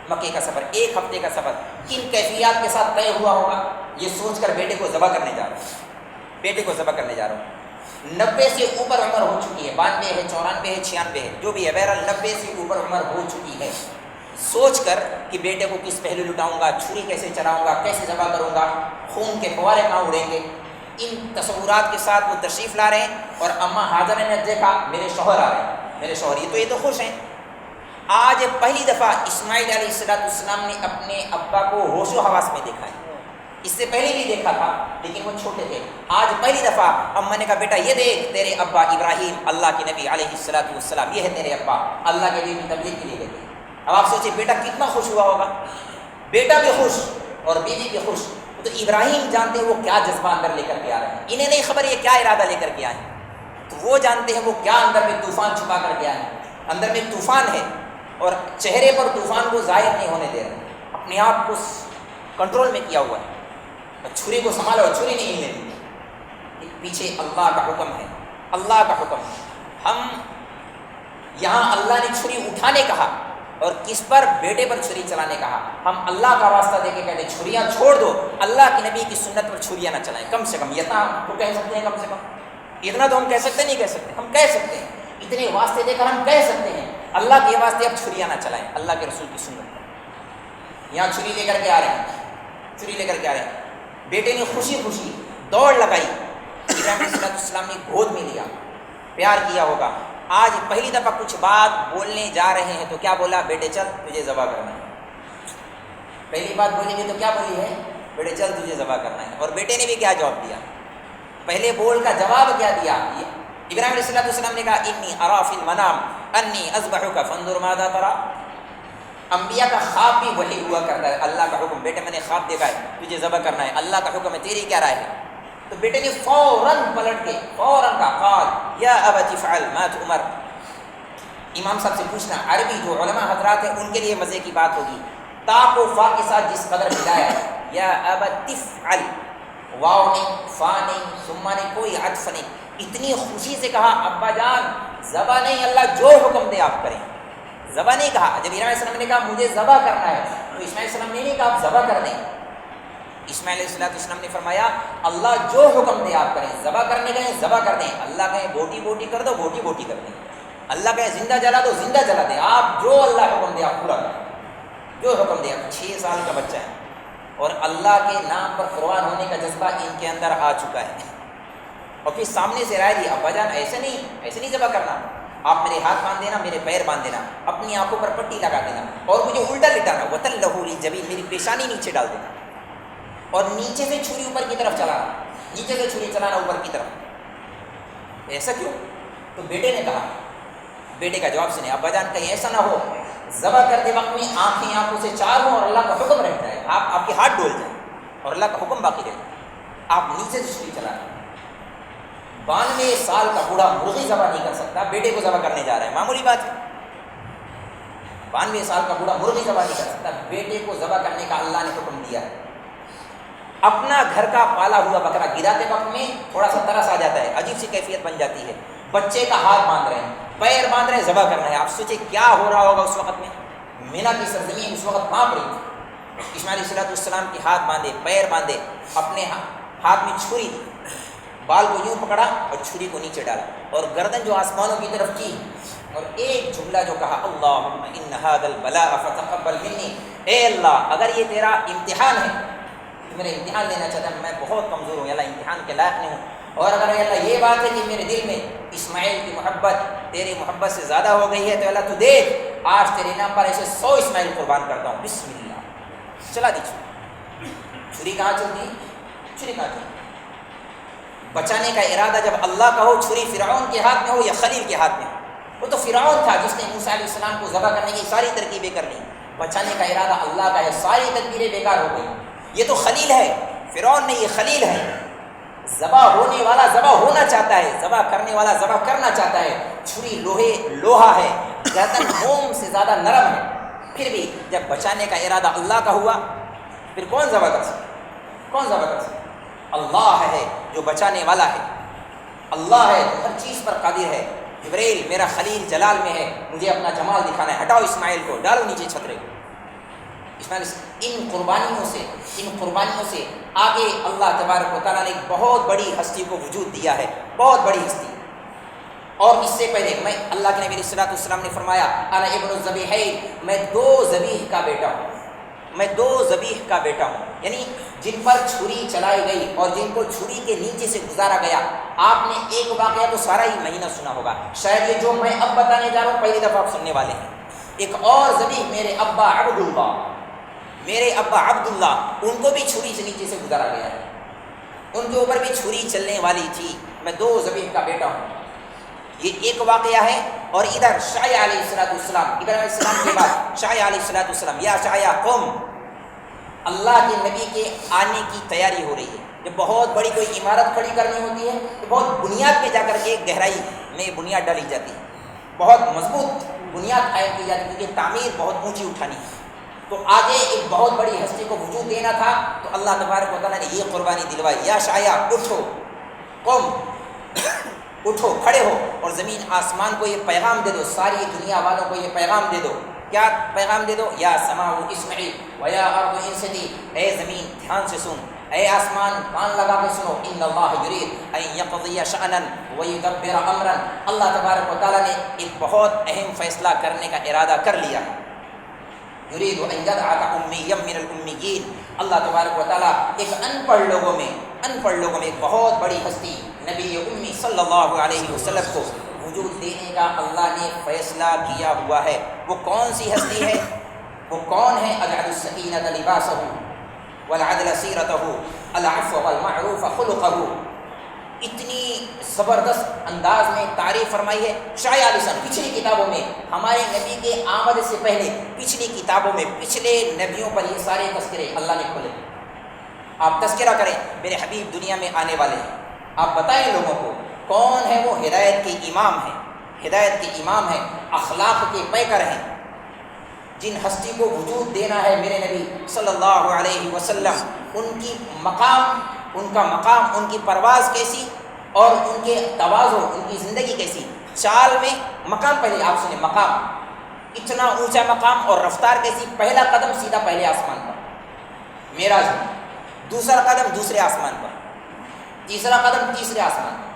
مکے کا سفر 1 ہفتے کا سفر کن کیفیات کے ساتھ طے ہوا ہوگا، یہ سوچ کر بیٹے کو ذبح کرنے جا رہا ہوں، بیٹے کو ذبح کرنے جا رہا ہوں۔ 90 سے اوپر عمر ہو چکی ہے، 92 ہے، 94 ہے، 96 ہے، جو بھی ہے، بہرحال 90 سے اوپر عمر ہو چکی ہے، سوچ کر کہ بیٹے کو کس پہلو لٹاؤں گا، چھری کیسے چلاؤں گا، کیسے ذبح کروں گا، خون کے فوارے کہاں اڑیں گے، ان تصورات کے ساتھ وہ تشریف لا رہے ہیں۔ اور اماں حاجرہ نے دیکھا میرے شوہر آ رہے ہیں، میرے شوہر، یہ تو خوش ہیں۔ آج پہلی دفعہ اسماعیل علیہ السلام نے اپنے ابا کو ہوش و حواس میں دیکھا ہے، اس سے پہلے بھی دیکھا تھا لیکن وہ چھوٹے تھے۔ آج پہلی دفعہ اماں نے کہا بیٹا یہ دیکھ تیرے ابا ابراہیم اللہ کے نبی علیہ السلام، یہ ہے تیرے ابا، اللہ کے دین کی تبلیغ کے لیے گئے تھے۔ اب آپ سوچیں بیٹا کتنا خوش ہوا ہوگا، بیٹا بھی خوش اور بیوی بھی خوش۔ تو ابراہیم جانتے ہیں وہ کیا جذبہ اندر لے کر کے آ رہے ہیں، انہیں نہیں خبر یہ کیا ارادہ لے کر کے آئے ہیں، تو وہ جانتے ہیں وہ کیا اندر میں طوفان چھپا کر کے آئے ہیں۔ اندر میں طوفان ہے اور چہرے پر طوفان کو ظاہر نہیں ہونے دے رہے، اپنے آپ کو کنٹرول میں کیا ہوا ہے، اور چھری کو سنبھالو اور چھری نہیں ہلنے، پیچھے اللہ کا حکم ہے، اللہ کا حکم ہے۔ ہم یہاں اللہ نے چھری اٹھانے کہا اور کس پر؟ بیٹے پر چھری چلانے کہا۔ ہم اللہ کا واسطہ دے کے کہتے ہیں چھریاں چھوڑ دو، اللہ کے نبی کی سنت پر چھریاں نہ چلائیں، کم سے کم اتنا تو کہہ سکتے ہیں، کم سے کم اتنا تو ہم کہہ سکتے نہیں، کہہ سکتے ہم کہہ سکتے ہیں، اتنے واسطے دے کر ہم کہہ سکتے ہیں اللہ کے واسطے اب چھریاں نہ چلائیں، اللہ کے رسول کی سنت پر۔ یہاں چھری لے کر کے آ رہے ہیں، چھری لے کر کے آ رہے ہیں، بیٹے نے خوشی خوشی دوڑ لگائی، ابراہیم علیہ السلام نے گود میں لیا، پیار کیا ہوگا۔ آج پہلی دفعہ کچھ بات بولنے جا رہے ہیں تو کیا بولا؟ بیٹے چل تجھے ذبح کرنا ہے۔ پہلی بات بولیں گے تو کیا بولی ہے؟ بیٹے چل تجھے ذبح کرنا ہے۔ اور بیٹے نے بھی کیا جواب دیا؟ پہلے بول کا جواب کیا دیا؟ ابراہیم علیہ السلام نے کہا انی ارا فی المنام انی اذبحک فانظر ماذا تری۔ انبیاء کا خواب بھی وحی ہوا کرتا ہے، اللہ کا حکم، بیٹے میں نے خواب دیکھا ہے تجھے ذبح کرنا ہے، اللہ کا حکم ہے، تیری کیا رائے ہے؟ تو بیٹے نے فوراً پلٹ کے فوراً کہا قال یا ابت افعل ما تؤمر۔ امام صاحب سے پوچھنا، عربی جو علماء حضرات ہیں ان کے لیے مزے کی بات ہوگی، تا کو فا کے ساتھ جس قدر ملایا یا ابت افعل، واو نہیں، فا نہیں، ثم نہیں، کوئی عطف نہیں، اتنی خوشی سے کہا ابا جان ذبح نہیں، اللہ جو حکم دے آپ کریں، ذبح نہیں کہا۔ جب ابراہیم علیہ السلام نے کہا مجھے ذبح کرنا ہے تو اسماعیل علیہ السلام نے نہیں کہا آپ ذبح کر دیں، اسماعیل علیہ السلام نے فرمایا اللہ جو حکم دے آپ کریں، ذبح کرنے گئے ذبح کر دیں، اللہ کہیں بوٹی بوٹی کر دو بوٹی بوٹی کر دیں، اللہ کہیں زندہ جلا دو زندہ جلا دیں، آپ جو اللہ حکم دے آپ پورا کریں، جو حکم دے۔ 6 سال کا بچہ ہے اور اللہ کے نام پر قربان ہونے کا جذبہ ان کے اندر آ چکا ہے، اور پھر سامنے سے رائے دی ابا جان ایسے نہیں ذبح کرنا، آپ میرے ہاتھ باندھ دینا، میرے پیر باندھ دینا، اپنی آنکھوں پر پٹی لگا دینا اور مجھے الٹا لٹانا، وَتَلَّهُ لِلْجَبِينِ، میری پیشانی نیچے ڈال دینا اور نیچے سے چھری اوپر کی طرف چلانا، نیچے سے چھری چلانا اوپر کی طرف۔ ایسا کیوں؟ تو بیٹے نے کہا، بیٹے کا جواب سنے، ابا جان کہیں ایسا نہ ہو ذبح کرتے وقت میں آنکھیں آنکھوں سے چار ہوں اور اللہ کا حکم رہ جائے، آپ کے ہاتھ ڈول جائیں اور اللہ کا حکم باقی رہ جائے، آپ نیچے سے چھری چلانا۔ 92 سال کا بوڑھا مرغی ذبح نہیں کر سکتا، بیٹے کو ذبح کرنے جا رہا ہے، معمولی بات ہے، 92 سال کا بوڑھا مرغی ذبح نہیں کر سکتا، بیٹے کو ذبح کرنے کا اللہ نے حکم دیا ہے۔ اپنا گھر کا پالا ہوا بکرا گراتے وقت میں تھوڑا سا ترس آ جاتا ہے، عجیب سی کیفیت بن جاتی ہے، بچے کا ہاتھ باندھ رہے ہیں، پیر باندھ رہے ہیں، ذبح کرنا ہے، آپ سوچیں کیا ہو رہا ہوگا اس وقت میں۔ مینا کی سرزمین اس وقت کانپ رہی تھی، اسماعیل علیہ السلام کے ہاتھ باندھے، پیر باندھے، اپنے ہاتھ میں چھری دی، بال کو یوں پکڑا اور چھری کو نیچے ڈالا اور گردن جو آسمانوں کی طرف کی اور ایک جملہ جو کہا اللہم ان ھذا البلاء فتقبل منی، اے اللہ اگر یہ تیرا امتحان ہے، تو میرا امتحان لینا چاہتا ہے، میں بہت کمزور ہوں اللہ، امتحان کے لائق نہیں ہوں، اور اگر اللہ یہ بات ہے کہ میرے دل میں اسماعیل کی محبت تیری محبت سے زیادہ ہو گئی ہے تو اللہ تو دیکھ آج تیرے نام پر ایسے 100 اسماعیل قربان کرتا ہوں، بسم اللہ، چلا دی چھری۔ چھری کہاں چلتی؟ چھری کہاں چلتی؟ بچانے کا ارادہ جب اللہ کا ہو، چھری فرعون کے ہاتھ میں ہو یا خلیل کے ہاتھ میں ہو، وہ تو فرعون تھا جس نے موسیٰ علیہ السلام کو ذبح کرنے کی ساری ترکیبیں کر لی، بچانے کا ارادہ اللہ کا ہے، ساری تدبیریں بیکار ہو گئی، یہ تو خلیل ہے، فرعون نہیں، یہ خلیل ہے، ذبح ہونے والا ذبح ہونا چاہتا ہے، ذبح کرنے والا ذبح کرنا چاہتا ہے، چھری لوہا ہے، گردن موم سے زیادہ نرم ہے، پھر بھی جب بچانے کا ارادہ اللہ کا ہوا پھر کون ذبح کر سکتا؟ کون ذبح کر سکتا؟ اللہ ہے جو بچانے والا ہے، اللہ ہے جو ہر چیز پر قادر ہے۔ جبریل میرا خلیل جلال میں ہے، مجھے اپنا جمال دکھانا ہے، ہٹاؤ اسماعیل کو، ڈالو نیچے چھترے کو۔ اسماعیل ان قربانیوں سے آگے اللہ تبارک و تعالیٰ نے ایک بہت بڑی ہستی کو وجود دیا ہے، بہت بڑی ہستی، اور اس سے پہلے میں اللہ کے نبی صلی اللہ علیہ وسلم نے فرمایا انا ابن الذبیحین، میں دو ذبیح کا بیٹا ہوں، میں دو ذبیح کا بیٹا ہوں، یعنی جن پر چھری چلائی گئی اور جن کو چھری کے نیچے سے گزارا گیا۔ آپ نے ایک واقعہ تو سارا ہی مہینہ سنا ہوگا، شاید یہ جو میں اب بتانے جا رہا ہوں پہلی دفعہ آپ سننے والے ہیں۔ ایک اور ذبیح میرے ابا عبداللہ، میرے ابا عبداللہ، ان کو بھی چھری سے نیچے سے گزارا گیا ہے، ان کے اوپر بھی چھری چلنے والی تھی۔ میں دو ذبیح کا بیٹا ہوں، یہ ایک واقعہ ہے۔ اور ادھر شعیع علیہ السلام، ابراہیم علیہ السلام کے بعد شعیع علیہ السلام، یا شعیع قم، اللہ کے نبی کے آنے کی تیاری ہو رہی ہے۔ جب بہت بڑی کوئی عمارت کھڑی کرنی ہوتی ہے تو بہت بنیاد پہ جا کر کے گہرائی میں بنیاد ڈالی جاتی ہے، بہت مضبوط بنیاد قائم کی جاتی ہے، کیونکہ تعمیر بہت اونچی اٹھانی ہے۔ تو آگے ایک بہت بڑی ہستی کو وجود دینا تھا، تو اللہ تبارک و تعالیٰ نے یہ قربانی دلوائی، یا شعیع اٹھو، قم، اٹھو، کھڑے ہو، اور زمین آسمان کو یہ پیغام دے دو، ساری دنیا والوں کو یہ پیغام دے دو۔ کیا پیغام دے دو؟ یا سماء اسمعی ویا ارض انصتی، اے زمین دھیان سے سن، اے آسمان کان لگا کے سنو، ان اللہ یرید ان یقضی شأنا ویدبر امرا، اللہ تبارک و تعالیٰ نے ایک بہت اہم فیصلہ کرنے کا ارادہ کر لیا ہے۔ یرید ان یبعث امیا من الامیین، اللہ تبارک و تعالیٰ ایک ان پڑھ لوگوں میں ایک بہت بڑی ہستی نبی امی صلی اللہ علیہ وسلم کو وجود دینے کا اللہ نے فیصلہ کیا ہوا ہے۔ وہ کون سی ہستی ہے؟ وہ کون ہے؟ اجعل السکینۃ لباسہ والعدل سیرتہ العفو والمعروف خلقہ، اتنی زبردست انداز میں تعریف فرمائی ہے شعیع علیہ السلام۔ پچھلی کتابوں میں ہمارے نبی کے آمد سے پہلے پچھلی کتابوں میں پچھلے نبیوں پر یہ سارے تذکرے اللہ نے کھولے۔ آپ تذکرہ کریں، میرے حبیب دنیا میں آنے والے ہیں، آپ بتائیں لوگوں کو کون ہے وہ؟ ہدایت کے امام ہیں، ہدایت کے امام ہیں، اخلاق کے پیکر ہیں، جن ہستی کو وجود دینا ہے میرے نبی صلی اللہ علیہ وسلم، ان کی مقام، ان کا مقام، ان کی پرواز کیسی اور ان کے تواضع، ان کی زندگی کیسی، چال میں مقام، پہلے آپ سنیں مقام، اتنا اونچا مقام، اور رفتار کیسی، پہلا قدم سیدھا پہلے آسمان پر معراج میں، دوسرا قدم دوسرے آسمان پر، تیسرا قدم تیسرے آسمان پر،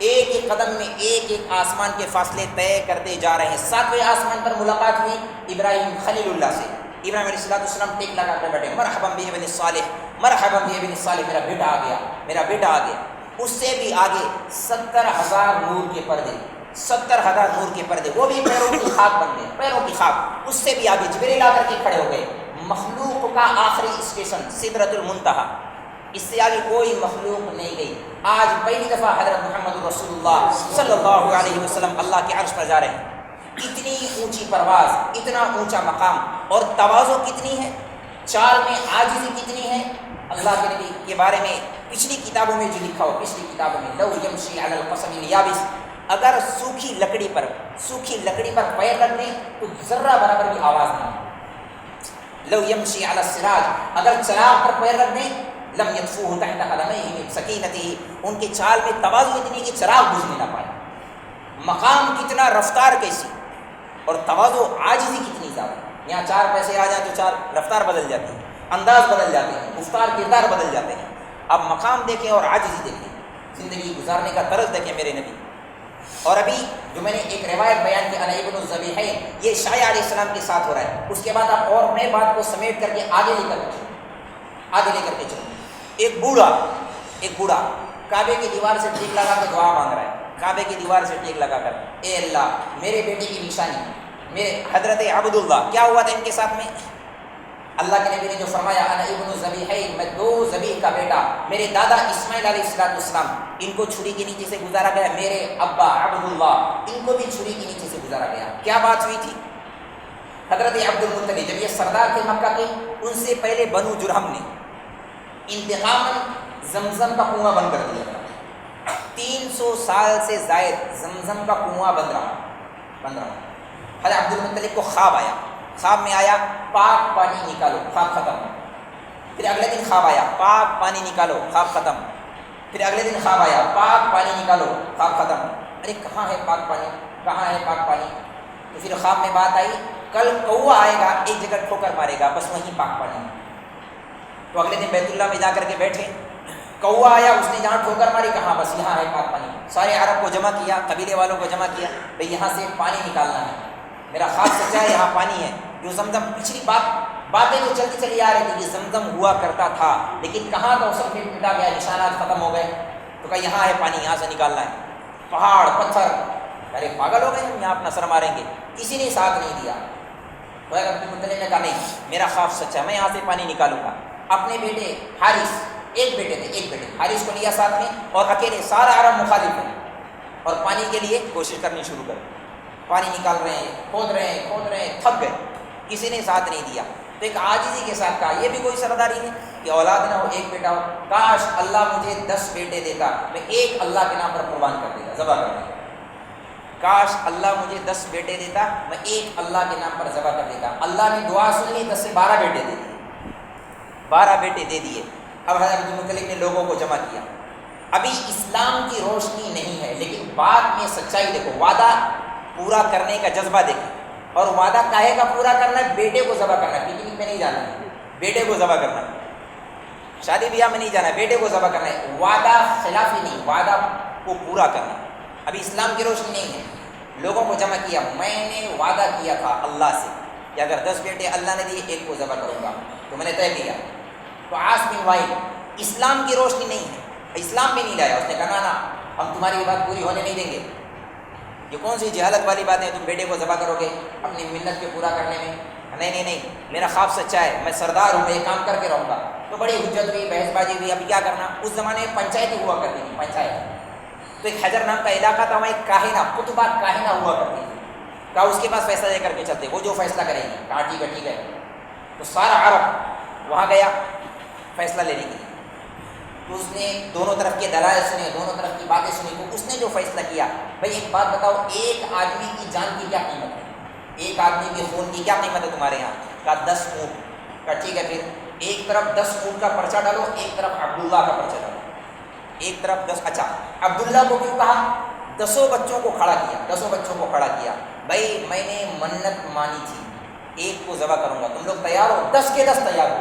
ایک ایک قدم میں ایک ایک آسمان کے فاصلے طے کرتے جا رہے ہیں۔ ساتویں آسمان پر ملاقات ہوئی ابراہیم خلیل اللہ سے، ابراہیم علیہ السلام ٹیک لگا کر بیٹھے، مرحبا بابن الصالح، مرحبا بابن الصالح، میرا بیٹا آ گیا، میرا بیٹا آ گیا۔ اس سے بھی آگے 70,000 نور کے پردے، 70,000 نور کے پردے، وہ بھی پیروں کی خاک بن گئے، پیروں کی خاک۔ اس سے بھی آگے جبریل آ کر کے کھڑے ہو گئے، مخلوق کا آخری اسٹیشن سدرۃ المنتہا، اس سے آگے کوئی مخلوق نہیں گئی۔ آج پہلی دفعہ حضرت محمد رسول اللہ صلی اللہ علیہ وسلم اللہ کے عرش پر جا رہے ہیں۔ اتنی اونچی پرواز، اتنا اونچا مقام، اور تواضع کتنی ہے، چال میں عاجزی کتنی ہے۔ اللہ کے نبی کے بارے میں پچھلی کتابوں میں جو لکھا ہو، پچھلی کتابوں میں، لو یمشی علی القصب الیابس، اگر سوکھی لکڑی پر پیر رکھ دیں تو ذرہ برابر بھی آواز نہ ہو۔ لو یمشی علی السراج، اگر چراغ پر پیر رکھ دیں، لم یطفوہ تحت قدمیہ من سکینتہ، ان کے چال میں تواضع اتنی کہ چراغ بجھنے نہ پائے۔ مقام کتنا، رفتار کیسی، اور تواضع عاجزی کتنی زیادہ۔ یہاں 4 پیسے آ جائیں تو 4 رفتار بدل جاتی ہے، انداز بدل جاتے ہیں، گفتار کردار بدل جاتے ہیں۔ اب مقام دیکھیں اور عاجزی دیکھیں، زندگی گزارنے کا طرز دیکھیں میرے نبی۔ اور ابھی جو میں نے ایک روایت بیان کی انا ابن الذبیحین، یہ شعیع علیہ السلام کے ساتھ ہو رہا ہے۔ اس کے بعد آپ اور میں بات کو سمیٹ کر کے آگے لے کر کے چلو۔ ایک بوڑھا کعبے کی دیوار سے ٹیک لگا کے دعا مانگ رہا ہے، کعبے کی دیوار سے ٹیک لگا کر، اے اللہ میرے بیٹے کی نشانی، میرے حضرت عبداللہ، کیا ہوا تھا ان کے ساتھ میں؟ اللہ کے نبی نے جو فرمایا انا ابن الذبیحین، میں 2 ذبیح کا بیٹا، میرے دادا اسماعیل علیہ السلام، ان کو چھری کے نیچے سے گزارا گیا، میرے ابا عبداللہ، ان کو بھی چھری کے نیچے سے گزارا گیا۔ کیا بات ہوئی تھی؟ حضرت عبد المطلب جب یہ سردار تھے مکہ کے، ان سے پہلے بنو جرہم نے انتقاماً زمزم کا کنواں بند کر دیا تھا۔ 300 سال سے زائد زمزم کا کنواں بند رہا۔ حضرت عبد المطلب کو خواب آیا، خواب میں آیا پاک پانی نکالو، خواب ختم۔ پھر اگلے دن خواب آیا پاک پانی نکالو، خواب ختم۔ پھر اگلے دن خواب آیا پاک پانی نکالو، خواب ختم۔ ارے کہاں ہے پاک پانی، کہاں ہے پاک پانی؟ تو پھر خواب میں بات آئی کل کوا آئے گا، ایک جگہ ٹھوکر مارے گا، بس وہیں پاک پانی۔ تو اگلے دن بیت اللہ میں جا کر کے بیٹھے، کوا آیا، اس نے جہاں ٹھوکر ماری، کہاں بس یہاں ہے پاک پانی. سارے عرب کو جمع کیا، قبیلے والوں کو جمع کیا، بھئی یہاں سے پانی نکالنا ہے، میرا خواب سچا ہے، یہاں پانی ہے. جو زمزم، پچھلی باتیں تو چلتی چلی آ رہی تھی کہ زمزم ہوا کرتا تھا، لیکن کہاں کا سب مٹا گیا، نشانات ختم ہو گئے. تو کہا یہاں ہے پانی، یہاں سے نکالنا ہے. پہاڑ پتھر، ارے پاگل ہو گئے ہم، یہاں اپنا سر ماریں گے. کسی نے ساتھ نہیں دیا. تو عبد المطلب نے کہا نہیں، میرا خواب سچا ہے، میں یہاں سے پانی نکالوں گا. اپنے بیٹے حارث، ایک بیٹے حارث کو لیا ساتھ میں، اور اکیلے سارا عرب مخالف ہے، اور پانی کے لیے کوشش کرنی شروع کر. پانی نکال رہے ہیں، کھود رہے ہیں، تھک گئے، کسی نے ساتھ نہیں دیا. تو ایک عاجزی کے ساتھ کہا، یہ بھی کوئی سرداری ہے کہ اولاد نہ ہو، ایک بیٹا ہو، کاش اللہ مجھے 10 بیٹے دیتا، میں ایک اللہ کے نام پر قربان کر دیتا، ذبح کر دیتا. کاش اللہ مجھے 10 بیٹے دیتا، میں ایک اللہ کے نام پر ذبح کر دیتا. اللہ نے دعا سن لی، 10 سے 12 بیٹے دے دیے، 12 بیٹے دے دیے. اب حضرت عبد المطلب نے لوگوں کو جمع کیا. ابھی اسلام کی روشنی نہیں ہے، لیکن بعد میں سچائی دیکھو، وعدہ پورا کرنے کا جذبہ دیکھیں. اور وعدہ کاہے کا پورا کرنا ہے؟ بیٹے کو ذبح کرنا ہے. پکنک میں نہیں جانا ہے، بیٹے کو ذبح کرنا ہے. شادی بیاہ میں نہیں جانا ہے، بیٹے کو ذبح کرنا ہے. وعدہ خلافی نہیں، وعدہ کو پورا کرنا. ابھی اسلام کی روشنی نہیں ہے. لوگوں کو جمع کیا، میں نے وعدہ کیا تھا اللہ سے کہ اگر 10 بیٹے اللہ نے دیے، ایک کو ذبح کروں گا، تو میں نے طے کیا. تو عاص بن وائل، اسلام کی روشنی نہیں ہے، اسلام بھی نہیں لایا. اس نے کہا نا، ہم تمہاری بات پوری ہونے نہیں دیں گے. یہ کون سی جہالت والی بات ہے، تم بیٹے کو ذبح کرو گے اپنی منت کے پورا کرنے میں؟ نہیں، میرا خواب سچا ہے، میں سردار ہوں، میں یہ کام کر کے رہوں گا. تو بڑی حجت ہوئی، بحث بازی ہوئی. ابھی کیا کرنا؟ اس زمانے میں پنچایتیں ہوا کرتی تھی، پنچایت. تو ایک حجر نام کا علاقہ تھا، وہاں ایک کاہنہ، قطبہ کاہنہ ہوا کرتی تھی. کہا اس کے پاس فیصلہ لے کر کے چلتے، وہ جو فیصلہ کریں گے. کہا ٹھیک ہے. تو سارا عرب وہاں گیا فیصلہ لینے کے لیے. تو اس نے دونوں طرف کے دلائل سنے، دونوں طرف کی باتیں سنی. تو اس نے جو فیصلہ کیا، بھائی ایک بات بتاؤ، ایک آدمی کی جان کی کیا قیمت ہے؟ ایک آدمی کے خون کی کیا قیمت ہے تمہارے یہاں؟ کہا 10 اونٹ. کہا ٹھیک ہے، پھر ایک طرف 10 اونٹ کا پرچہ ڈالو، ایک طرف عبداللہ کا پرچہ ڈالو. ایک طرف 10. اچھا، عبداللہ کو کیوں کہا؟ 10 بچوں کو کھڑا کیا. بھائی میں نے منت مانی تھی، ایک کو ذبح کروں گا، تم لوگ تیار ہو؟ 10 کے 10 تیار ہو.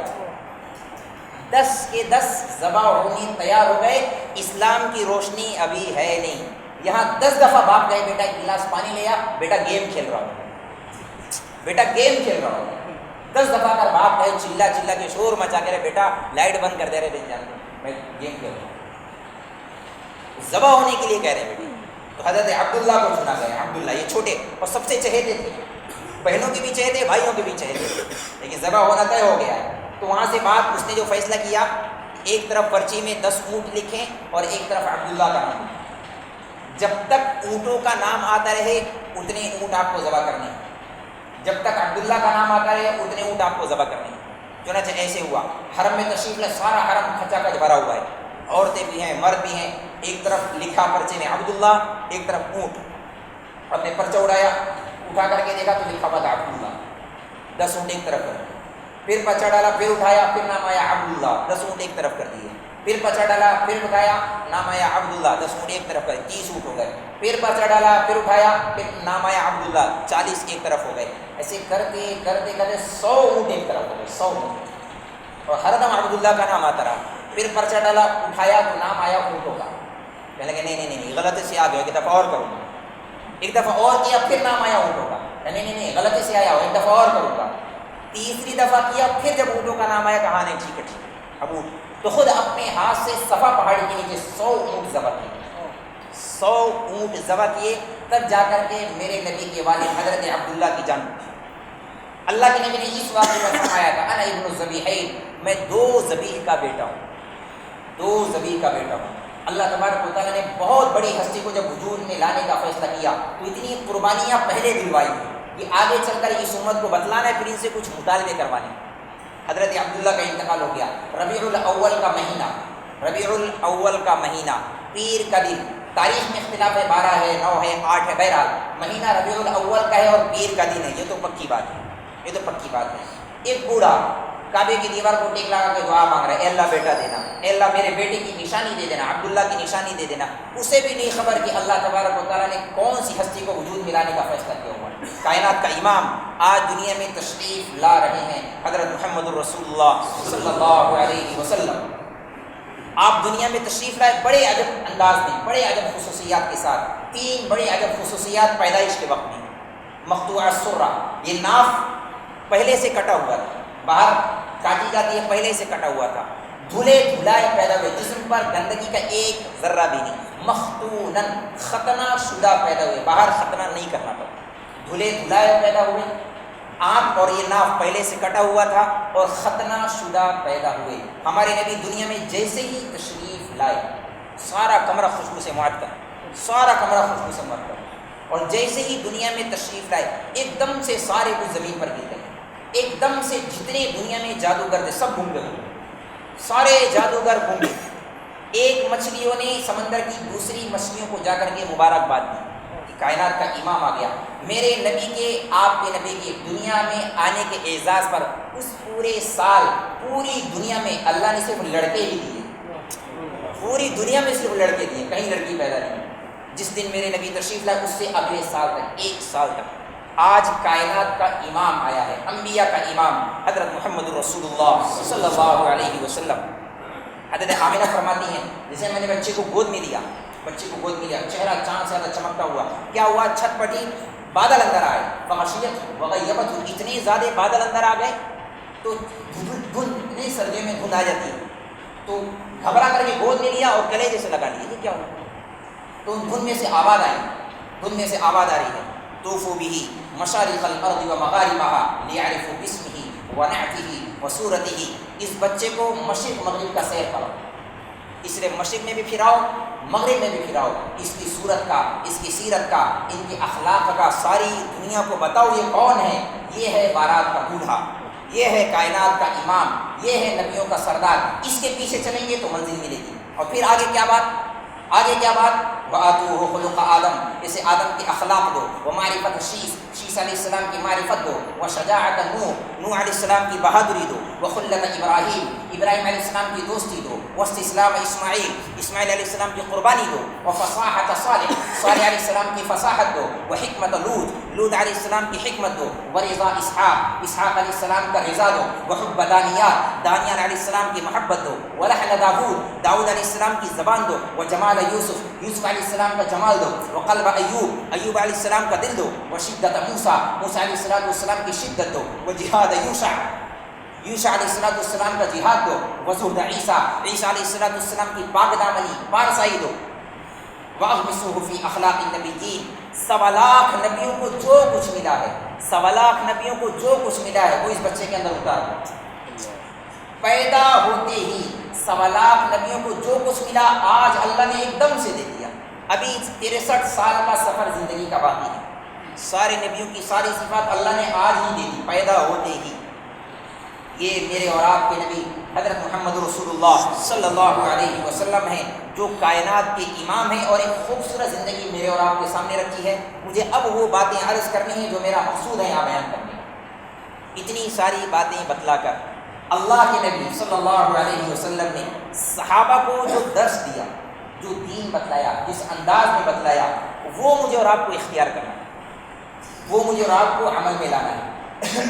10 کے 10 ذبح ہونے تیار ہو گئے. اسلام کی روشنی ابھی ہے نہیں. یہاں 10 دفعہ باپ گئے، بیٹا ایک گلاس پانی لیا، بیٹا گیم کھیل رہا ہوں. 10 دفعہ اگر باپ گئے، چلا کے شور مچا کے، بیٹا لائٹ بند کر دے رہے، جان میں گیم کھیل رہا ہوں. ذبح ہونے کے لیے کہہ رہے ہیں بیٹے. تو حضرت عبداللہ کو چنا گیا. عبداللہ یہ چھوٹے اور سب سے چہیتے تھے، بہنوں کے بھی چہیتے، بھائیوں کے بھی چہیتے، لیکن ذبح ہونا طے ہو گیا. تو وہاں سے بات، اس نے جو فیصلہ کیا، ایک طرف پرچی میں 10 اونٹ لکھیں اور ایک طرف عبداللہ کا نام. جب تک اونٹوں کا نام آتا رہے اتنے اونٹ آپ کو ذبح کرنے. جب تک عبداللہ کا نام آتا رہے اتنے اونٹ آپ کو ذبح کرنے. چنانچہ ایسے ہوا. حرم میں تشریف لے، سارا حرم کھچا کچ بھرا ہوا ہے، عورتیں بھی ہیں، مرد بھی ہیں. ایک طرف لکھا پرچے میں عبداللہ، ایک طرف اونٹ. ہم نے پرچہ اٹھا کر کے دیکھا تو لکھا ہوا تھا عبداللہ. 10 اونٹ ایک طرف کر، پھر پرچہ ڈالا، پھر اٹھایا، پھر نام آیا عبداللہ. 10 اونٹ ایک طرف کر دیے. پھر پرچہ ڈالا، پھر اٹھایا، نام آیا عبداللہ. 10 اونٹ ایک طرف کر، 30 اونٹ ہو گئے. پھر پرچہ ڈالا، پھر اٹھایا، پھر نام آیا عبداللہ. 40 ایک طرف ہو گئے. ایسے کرتے 100 اونٹ ایک طرف ہو گئے. 100 اونٹ، اور ہر دم عبداللہ کا نام آتا رہا. پھر پرچہ ڈالا، اٹھایا تو نام آیا اونٹوں کا. کہنے لگے نہیں، غلطی سے آ گیا، ایک دفعہ اور کروں گا. ایک دفعہ اور کیا، پھر نام آیا اونٹوں کا. نہیں، غلطی سے آیا ہو، ایک دفعہ اور کروں گا. تیسری دفعہ کیا، پھر جب اونٹوں کا نام آیا، کہا نہیں ٹھیک ہے. اب اونٹ تو خود اپنے ہاتھ سے صفا پہاڑی کے نیچے 100 اونٹ ذبح کیے. 100 اونٹ ذبح کیے. تب جا کر کے میرے نبی کے والد حضرت عبداللہ کی جان اٹھی. اللہ کے نبی نے اس واقعے میں فرمایا تھا، انا ابن الذبیحین، میں 2 ذبیح کا بیٹا ہوں. 2 ذبیح کا بیٹا ہوں. اللہ تبارک و تعالیٰ نے بہت بڑی ہستی کو جب وجود میں لانے کا فیصلہ کیا تو اتنی قربانیاں پہلے دلوائی کہ آگے چل کر اس امت کو بتلانا ہے، پھر ان سے کچھ مطالبے کروانے. حضرت عبداللہ کا انتقال ہو گیا. ربیع الاول کا مہینہ، پیر کا دن. تاریخ میں اختلاف ہے، 12 ہے، 9 ہے، 8 ہے، بہرحال مہینہ ربیع الاول کا ہے اور پیر کا دن ہے. یہ تو پکی بات ہے. ایک بوڑھا کعبے کی دیوار کو ٹیک لگا کے دعا مانگ رہا ہے، اے اللہ بیٹا دینا، اے اللہ میرے بیٹے کی نشانی دے دینا، عبداللہ کی نشانی دے دینا. اسے بھی نہیں خبر کہ اللہ تبارک و تعالیٰ نے کون سی ہستی کو وجود میں لانے کا فیصلہ کیا ہوا. کائنات کا امام آج دنیا میں تشریف لا رہے ہیں، حضرت محمد الرسول اللہ صلی اللہ علیہ وسلم. آپ دنیا میں تشریف لائے بڑے عجب انداز میں، بڑے عجب خصوصیات کے ساتھ، 3 بڑے عجب خصوصیات پیدائش کے وقت میں۔ مقطوع السرہ، یہ ناف پہلے سے کٹا ہوا تھا، باہر کاٹی جاتی ہے، پہلے سے کٹا ہوا تھا، دھلے دھلائے پیدا ہوئے، جسم پر گندگی کا ایک ذرہ بھی نہیں، مختونن، ختنہ شدہ پیدا ہوئے، باہر ختنہ نہیں کرنا پڑا، دھلے دھلائے پیدا ہوئے۔ آنکھ اور یہ ناف پہلے سے کٹا ہوا تھا اور ختنہ شدہ پیدا ہوئے۔ ہمارے نبی دنیا میں جیسے ہی تشریف لائے، سارا کمرہ خوشبو سے معطر، سارا کمرہ خوشبو سے معطر، اور جیسے ہی دنیا میں تشریف لائے ایک دم سے سارے کچھ زمین پر گر گئے، ایک دم سے جتنے دنیا میں جادوگر تھے سب گم گئے، سارے جادوگر گم گئے۔ ایک مچھلیوں نے سمندر کی دوسری مچھلیوں کو جا کر کے مبارکباد دی کہ کائنات کا امام آ گیا۔ میرے نبی کے، آپ کے نبی کے دنیا میں آنے کے اعزاز پر اس پورے سال پوری دنیا میں اللہ نے صرف لڑکے ہی دیے، پوری دنیا میں صرف لڑکے دیے، کہیں لڑکی پیدا نہیں۔ جس دن میرے نبی تشریف لائے اس سے اگلے سال تک، 1 سال تک آج کائنات کا امام آیا ہے، انبیاء کا امام حضرت محمد رسول اللہ صلی اللہ علیہ وسلم۔ حضرت آمنہ فرماتی ہیں جیسے میں نے بچے کو گود میں لیا، بچے کو گود میں لیا، چہرہ چاند سے زیادہ چمکتا ہوا، کیا ہوا؟ چھت پٹی، بادل اندر آئے، فغشیت وغیبت، اتنے زیادہ بادل اندر آ گئے تو دھند، اتنی سردیوں میں دھند آ جاتی ہے، تو گھبرا کر کے گود میں لیا اور گلے جیسے لگا لیا، یہ کیا ہوا؟ تو دھند میں سے آواز آئی، دھند میں سے آواز آ رہی ہے، طوفوا به مشارق الارض ومغاربها لیعرفوا باسمه ونعته وصورته، اس بچے کو مشرق مغرب کا سیر کرو، اس لیے مشرق میں بھی پھراؤ، مغرب میں بھی پھراؤ، اس کی صورت کا، اس کی سیرت کا، ان کے اخلاق کا ساری دنیا کو بتاؤ یہ کون ہے۔ یہ ہے بارات کا دولہا، یہ ہے کائنات کا امام، یہ ہے نبیوں کا سردار، اس کے پیچھے چلیں گے تو منزل ملے گی۔ اور پھر آگے کیا بات؟ آگے کیا بات؟ وَآتُوهُ خُلُقَ آدم، اسے آدم کے اخلاق دو، وَمَعْرِفَةَ شیس، شیس علیہ السلام کی معرفت دو، وَشَجَاعَةَ نوح، نوح علیہ السلام کی بہادری دو، وَخُلَّةَ ابراہیم، ابراہیم علیہ السلام کی دوستی دو، وَاسْتِسْلَامَ اسماعیل، اسماعیل علیہ السلام کی قربانی دو، وَفَصَاحَةَ صالح، صالح علیہ السلام کی فصاحت دو، وَحِکْمَةَ لوط، لوط علیہ السلام کی حکمت دو، وَرِضَا اسحاق، اسحاق علیہ السلام کا رضا دو، وَحُبَّ دانیال، دانیال علیہ السلام کی محبت دو، وَلَحْنَ داؤد، داؤد علیہ السلام کی زبان دو، وَجَمَالَ یوسف، یوسف علیہ السلام کا جمال دو، وقلب ایوب، ایوب علیہ السلام کا دل دو، وشدت موسیٰ، موسیٰ علیہ السلام کی شدت دو، وجہاد یوشع، یوشع علیہ السلام کا جہاد دو، وزہد عیسیٰ، عیسیٰ علیہ السلام کی پاک دامنی، پارسائی دو، وَأَغْمِسُوهُ فِي أَخْلَاقِ النَّبِيِّينَ، 1.25 نبیوں کو جو کچھ ملا ہے، 1.25 نبیوں کو جو کچھ ملا ہے وہ اس بچے کے اندر اتار دو۔ پیدا ہوتے ہی 1.25 نبیوں کو جو کچھ ملا آج اللہ نے ایک دم سے دے دیا۔ ابھی 63 سال کا سفر زندگی کا باقی ہے، سارے نبیوں کی ساری صفات اللہ نے آج ہی دے دی، پیدا ہوتے ہی۔ یہ میرے اور آپ کے نبی حضرت محمد رسول اللہ صلی اللہ علیہ وسلم ہیں جو کائنات کے امام ہیں، اور ایک خوبصورت زندگی میرے اور آپ کے سامنے رکھی ہے۔ مجھے اب وہ باتیں عرض کرنی ہیں جو میرا مقصود ہے یہاں بیان کرنے۔ اتنی ساری باتیں بتلا کر اللہ کے نبی صلی اللہ علیہ وسلم نے صحابہ کو جو درس دیا، جو دین بتلایا، جس انداز میں بتلایا، وہ مجھے اور آپ کو اختیار کرنا ہے، وہ مجھے اور آپ کو عمل میں لانا ہے،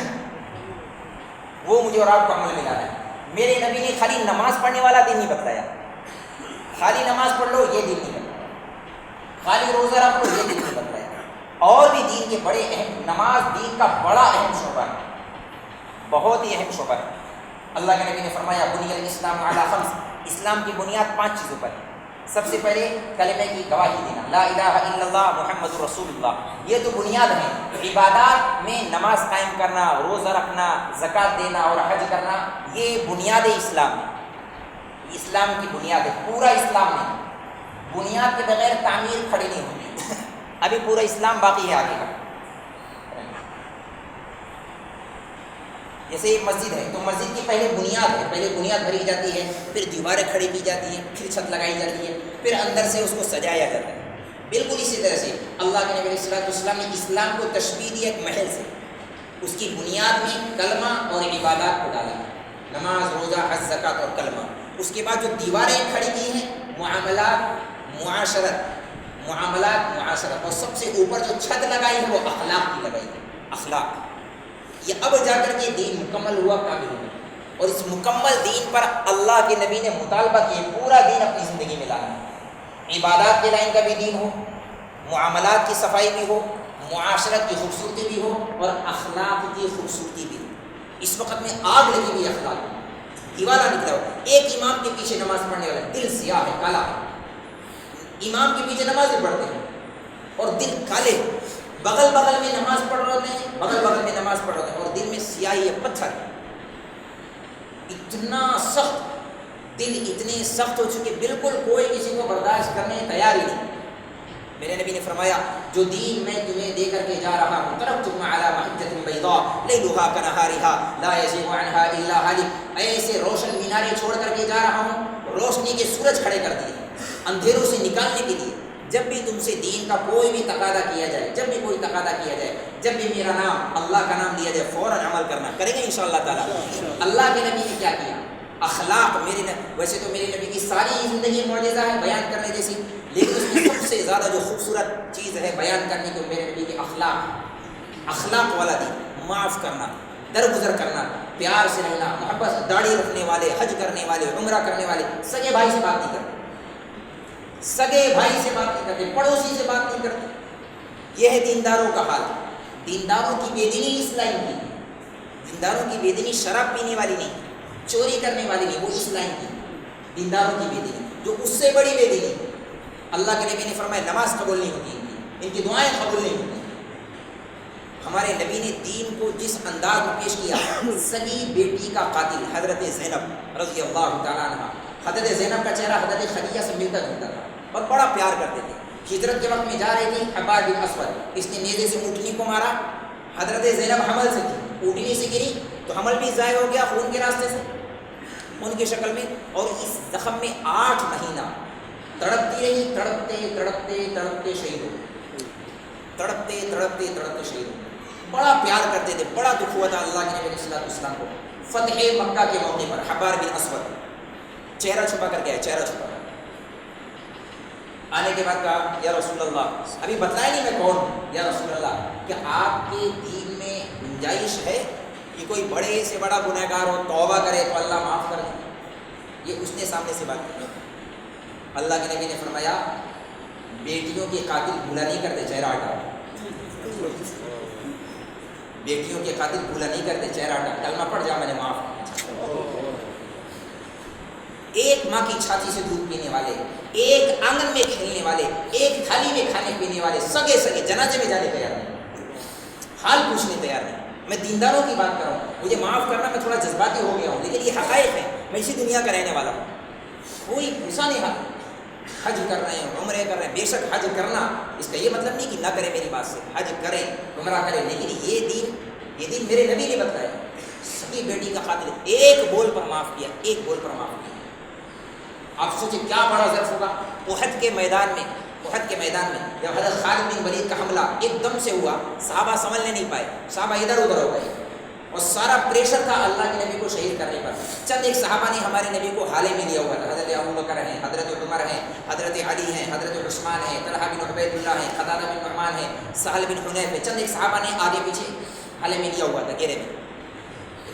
وہ مجھے اور آپ کو عمل میں لانا ہے۔ میرے نبی نے خالی نماز پڑھنے والا دین نہیں بتلایا، خالی نماز پڑھ لو یہ دین نہیں بتلایا، خالی روزہ رکھ لو یہ دین نہیں بتلایا، اور بھی دین کے بڑے اہم، نماز دین کا بڑا اہم شعبہ ہے، بہت ہی اہم شعبہ ہے۔ اللہ کے نبی نے فرمایا بنی الاسلام علی 5، اسلام کی بنیاد 5 چیزوں پر ہے۔ سب سے پہلے کلمہ کی گواہی دینا، لا الہ الا اللہ محمد رسول اللہ، یہ تو بنیاد ہے۔ عبادات میں نماز قائم کرنا، روزہ رکھنا، زکوٰۃ دینا اور حج کرنا، یہ بنیاد اسلام ہے، اسلام کی بنیاد ہے، پورا اسلام نہیں، بنیاد کے بغیر تعمیر کھڑی نہیں ہوتی، ابھی پورا اسلام باقی ہے آگے کا۔ جیسے ایک مسجد ہے تو مسجد کی پہلے بنیاد ہے، پہلے بنیاد بھری جاتی ہے، پھر دیواریں کھڑی کی جاتی ہیں، پھر چھت لگائی جاتی ہے، پھر اندر سے اس کو سجایا جاتا ہے۔ بالکل اسی طرح سے اللہ کے نبی صلی اللہ علیہ وسلم نے اسلام کو تشبیہ دی ایک محل سے، اس کی بنیاد میں کلمہ اور عبادات کو ڈالا، نماز، روزہ، حج، زکوٰۃ اور کلمہ۔ اس کے بعد جو دیواریں کھڑی کی ہیں، معاملات، معاشرت، اور سب سے اوپر جو چھت لگائی ہے وہ اخلاق کی لگائی ہے، اخلاق۔ یہ اب جا کر کے دین مکمل ہوا، کامل ہوا۔ اور اس مکمل دین پر اللہ کے نبی نے مطالبہ کیا پورا دین اپنی زندگی میں لانا. عبادات کے لائن کا بھی دین ہو، معاملات کی صفائی بھی ہو، معاشرت کی خوبصورتی بھی ہو، اور اخلاق کی خوبصورتی بھی. اس وقت میں آگ لگی ہوئی اخلاق، دیوانہ نکلا ہو. ایک امام کے پیچھے نماز پڑھنے والا دل سیاہ ہے، کالا ہے. امام کے پیچھے نماز بھی پڑھتے ہیں اور دل کالے، بغل بغل میں نماز پڑھ رہے ہوتے ہیں، بغل بغل میں نماز پڑھ رہے ہوتے ہیں، اور دل میں سیاہی ہے، پتھر. اتنا سخت دل، اتنے سخت ہو چکے بالکل کوئی کسی کو برداشت کرنے تیار ہی نہیں. میرے نبی نے فرمایا جو دین میں تمہیں دے کر کے جا رہا ہوں، ترکتکم علی محجۃ بیضاء لیلھا کنہارھا لا یزیغ عنھا الا ھالک، ایسے روشن میناریں چھوڑ کر کے جا رہا ہوں، روشنی کے سورج کھڑے کر دیے اندھیروں سے نکالنے کے لیے. جب بھی تم سے دین کا کوئی بھی تقاضا کیا جائے، جب بھی کوئی تقاضا کیا جائے، جب بھی میرا نام، اللہ کا نام لیا جائے، فوراً عمل کرنا. کریں گے انشاءاللہ تعالی. اللہ کے نبی نے کیا کیا؟ اخلاق. ویسے تو میرے نبی کی ساری زندگی معجزہ ہے بیان کرنے جیسی، لیکن اس میں سب سے زیادہ جو خوبصورت چیز ہے بیان کرنے کی میرے نبی کے اخلاق والا دین. معاف کرنا، درگزر کرنا، پیار سے رہنا، محبت، داڑھی رکھنے والے، حج کرنے والے، عمرہ کرنے والے سگے بھائی سے بات نہیں کرتے، سگے بھائی سے بات نہیں کرتے، پڑوسی سے بات نہیں کرتے. یہ ہے دینداروں کا حال. دینداروں کی بے دینی اس لائن کی، دینداروں کی بے دینی شراب پینے والی نہیں، چوری کرنے والی نہیں، وہ اس لائن کی. دینداروں کی بے دینی جو اس سے بڑی بے دینی. اللہ کے نبی نے فرمایا نماز قبول نہیں ہوتی ان کی دعائیں قبول نہیں ہوتی. ہمارے نبی نے دین کو جس انداز میں پیش کیا، سگی بیٹی کا قاتل حضرت زینب رضی اللہ تعالیٰ عنہ، حضرت زینب کا چہرہ حضرت خدیجہ سے ملتا جلتا تھا اور بڑا پیار کرتے تھے. ہجرت کے وقت میں جا رہی تھی، حبار بن اسود اس نے نیزے سے اونٹنی کو مارا. حضرت زینب حمل سے تھی، اونٹنی سے گری تو حمل بھی ضائع ہو گیا خون کے راستے سے، خون کی شکل میں. اور اس زخم میں 8 مہینہ تڑپتی رہی، تڑپتے تڑپتے تڑپتے شہید ہو گئی، تڑپتے تڑپتے تڑپتے شہید ہو گئی. بڑا پیار کرتے تھے، بڑا دکھ ہوا تھا اللہ کے نبی صلی اللہ علیہ وسلم کو. فتح مکہ کے موقع پر حبار بن اسود چہرہ چھپا کر گیا، چہرہ چھپا کر آنے کے بعد کہا یا رسول اللہ، ابھی بتلایا نہیں میں کون ہوں، یا رسول اللہ کہ آپ کے دین میں گنجائش ہے کہ کوئی بڑے سے بڑا گنہگار ہو توبہ کرے تو اللہ معاف کر دے. یہ اس نے سامنے سے بات کی. اللہ کے نبی نے فرمایا بیٹیوں کے قاتل بھولا نہیں کرتے، چہرہ ہٹا. بیٹیوں کے قاتل بھولا نہیں کرتے، چہرہ ہٹا، کلمہ پڑھ جا میں نے معاف. ایک ماں کی چھاتی سے دودھ پینے والے، ایک آنگن میں کھیلنے والے، ایک تھالی میں کھانے پینے والے، سگے جنازے میں جانے تیار نہیں، حال پوچھنے تیار نہیں. میں دینداروں کی بات کر رہا ہوں، مجھے معاف کرنا، میں تھوڑا جذباتی ہو گیا ہوں، لیکن یہ حقائق ہے. میں اسی دنیا کا رہنے والا ہوں، کوئی پوچھا نہیں. حج کر رہے ہیں، عمرے کر رہے ہیں، بے شک حج کرنا اس کا یہ مطلب نہیں کہ نہ کریں میری بات سے، حج کریں، عمرہ کریں، لیکن یہ دین میرے نبی نے بتایا. سگی بیٹی کا قاتل ایک بول پر معاف کیا، ایک بول پر معاف کیا. آپ سوچیں کیا بڑا ظرف ہوگا. احد کے میدان میں جب حضرت خالد بن ولید کا حملہ ایک دم سے ہوا، صحابہ سنبھلنے نہیں پائے، صحابہ ادھر ادھر ہو گئے اور سارا پریشر تھا اللہ کے نبی کو شہید کرنے پر. چند ایک صحابہ نے ہمارے نبی کو حالے میں لیا ہوا تھا، حضرت ابو بکر ہیں، حضرت عمر ہیں، حضرت علی ہیں، حضرت عثمان ہیں، طلحہ بن عبید اللہ ہیں، قتادہ بن نعمان ہیں، سہل بن حنیف ہیں. چند ایک صحابہ نے آگے پیچھے حالے میں لیا ہوا تھا گھیرے میں.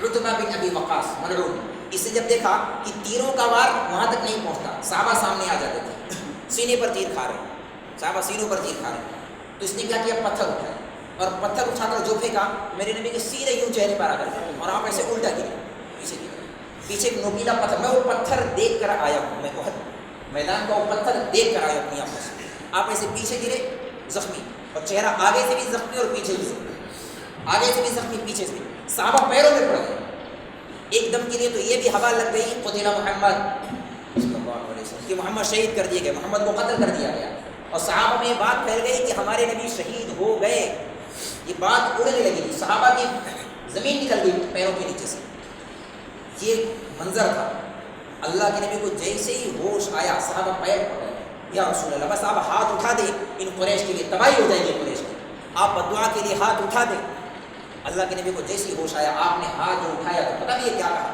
عتبہ بن ابی وقاص ملعون، اس سے جب دیکھا کہ تیروں کا وار وہاں تک نہیں پہنچتا، صحابہ سامنے آ جاتے تھے، سینے پر تیر کھا رہے ہیں، صحابہ سینوں پر تیر کھا رہے ہیں. تو اس نے کیا کیا، پتھر اٹھائے اور پتھر اٹھا کر جو پھینکا میرے نبی کے سیدھے یوں چہرے پر آ کر اور آپ ایسے الٹا گرے پیچھے ایک نوکیلا پتھر. میں وہ پتھر دیکھ کر آیا ہوں، میں بہت میدان کا وہ پتھر دیکھ کر آیا اپنی آنکھوں سے. آپ ایسے پیچھے گرے زخمی، اور چہرہ آگے سے بھی زخمی اور پیچھے بھی زخمی، آگے سے بھی زخمی پیچھے سے بھی. صحابہ پیروں میں پڑ گئے ایک دم کے لیے. تو یہ بھی ہوا لگ گئی قتل محمد کہ محمد شہید کر دیے گئے، محمد کو قتل کر دیا گیا. اور صحابہ میں یہ بات پھیل گئی کہ ہمارے نبی شہید ہو گئے. یہ بات اڑنے لگی تھی، صحابہ کی زمین نکل گئی پیروں کے نیچے سے. یہ منظر تھا. اللہ کے نبی کو جیسے ہی ہوش آیا صحابہ پیر پکڑے، یا رسول اللہ بس آپ ہاتھ اٹھا دیں، ان قریش کے لیے تباہی ہو جائے گی قریش کی، آپ بددعا کے لیے ہاتھ اٹھا دیں. اللہ کے نبی کو جیسے ہی ہوش آیا آپ نے ہاتھ جو اٹھایا تو پتہ بھی یہ کیا کہا،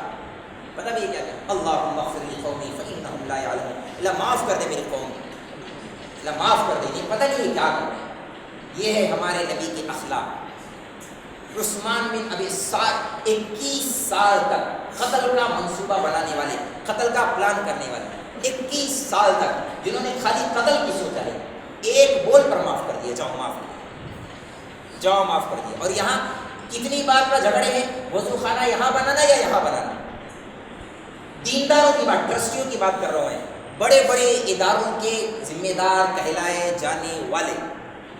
پتہ بھی یہ کیا کہا، اللہم اغفر لقومی فانہم لا یعلمون. اللہ معاف کر دے میری قوم، اللہ معاف کر دے. یہ پتہ نہیں یہ کیا کر رہے ہیں. یہ ہے ہمارے نبی کے اخلاق. عثمان بن ابی سعد 21 سال تک قتل کا منصوبہ بنانے والے، قتل کا پلان کرنے والے، 21 سال تک جنہوں نے خالی قتل کی سوچا ہے، ایک بول پر معاف کر دیا، جاؤ معاف کر دیا، جاؤ معاف کر دیا۔ اور یہاں کتنی بات پر جھگڑے ہیں، وضو خانہ یہاں بنانا یا یہاں بنانا؟ دینداروں کی بات، ٹرسٹیوں کی بات کر رہا ہوں میں، بڑے بڑے اداروں کے ذمہ دار کہلائے جانے والے،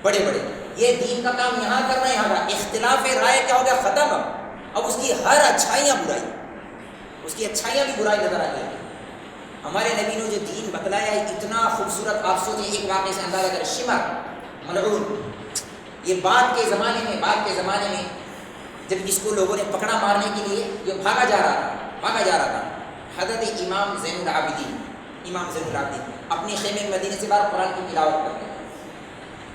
بڑے بڑے، یہ دین کا کام یہاں کرنا ہے، یہاں کا اختلاف رائے کیا ہو گیا، ختم۔ اب اس کی ہر اچھائیاں برائی، اس کی اچھائیاں بھی برائی نظر آتی ہیں۔ ہمارے نبی نے جو دین بتلایا ہے اتنا خوبصورت، آپ سوچیں ایک واقعے سے اندازہ کریں، شمر ملعون، یہ بعد کے زمانے میں جب اس کو لوگوں نے پکڑا مارنے کے لیے، یہ بھاگا جا رہا تھا، حضرت امام زین العابدین اپنے خیمے مدینے سے باہر قرآن کی تلاوت کرتے ہیں،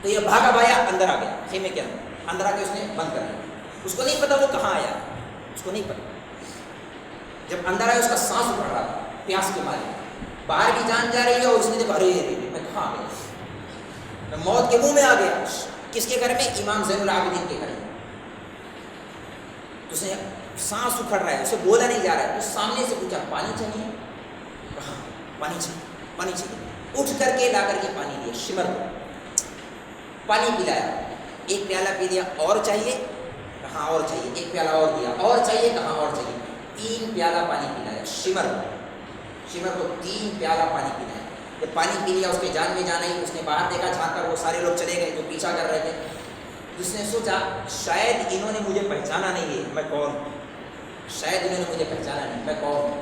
تو یہ بھاگا بایا اندر آ گیا، خیمے کے اندر آ کے اس نے بند کر دیا، اس کو نہیں پتا وہ کہاں آیا، اس کو نہیں پتا۔ جب اندر آیا اس کا سانس اٹھ رہا تھا پیاس کے مارے، باہر کی جان جا رہی ہے، اور اس نے دیکھا ارے میں کہاں آ گیا، میں موت کے منہ میں آ گیا۔ کس کے گھر میں؟ امام زین العابدین کے گھر میں۔ اس نے سانس اکھڑ رہا ہے، اسے بولا نہیں جا رہا ہے، اس سامنے سے پوچھا پانی چاہیے؟ کہاں؟ پانی چاہیے۔ اٹھ کر کے لا کر کے پانی دیا، شمر کو پانی پلایا، ایک پیالہ پی لیا، اور چاہیے؟ کہاں اور چاہیے، ایک پیالہ اور دیا، اور چاہیے؟ کہاں اور چاہیے، 3 پیالہ پانی پلایا شمر کو 3 پیالہ پانی پلایا۔ جب پانی پی لیا، اس کے جان میں جان آئی، اس نے باہر دیکھا، جھانک کر وہ سارے لوگ چلے گئے جو پیچھا کر رہے تھے۔ اس نے سوچا شاید انہوں نے مجھے پہچانا نہیں ہے، میں کون ہوں، شاید انہوں نے مجھے پہچانا نہیں، میں کون ہوں۔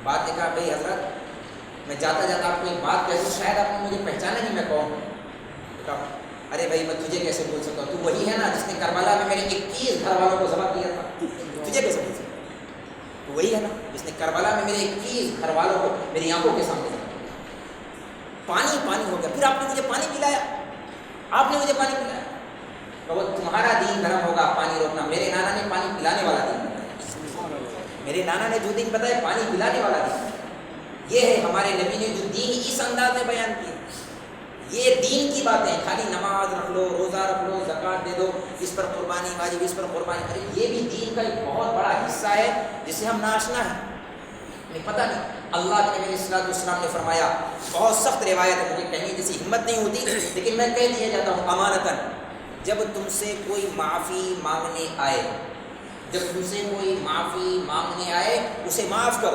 بات دیکھا، بھائی حضرت میں جاتا جاتا آپ کو ایک بات کہہ دوں، شاید آپ نے مجھے پہچانا نہیں، میں کون ہوں۔ کہا ارے بھائی میں تجھے کیسے بول سکتا ہوں، تو وہی ہے نا جس نے کربلا میں میرے 21 گھر والوں کو ذبح کیا تھا، تجھے کیسے بول سکتا ہوں؟ تو وہی ہے نا جس نے کربلا میں میرے 21 گھر والوں کو میری آنکھوں کے سامنے ذبح کیا۔ پانی ہو گیا، پھر آپ نے مجھے پانی پلایا، وہ تمہارا دین دھرم ہوگا پانی روکنا، میرے نانا نے پانی پلانے والا دین بتایا، میرے نانا نے جو دین بتایا پانی پلانے والا دین، یہ ہے ہمارے نبی نے جو دین اس انداز میں بیان کیا۔ یہ دین کی باتیں، خالی نماز رکھ لو، روزہ رکھ لو، زکوٰۃ دے دو، اس پر قربانی واجب، اس پر قربانی، ارے یہ بھی دین کا ایک بہت بڑا حصہ ہے جس سے ہم ناشنا ہیں، ہمیں پتہ نہیں۔ اللہ کے نبی صلی اللہ علیہ وسلم نے فرمایا، بہت سخت روایت ہے، مجھے کہنے جیسی ہمت نہیں ہوتی لیکن میں کہہ دیا جاتا ہوں امانتاً، جب تم سے کوئی معافی مانگنے آئے، اسے معاف کر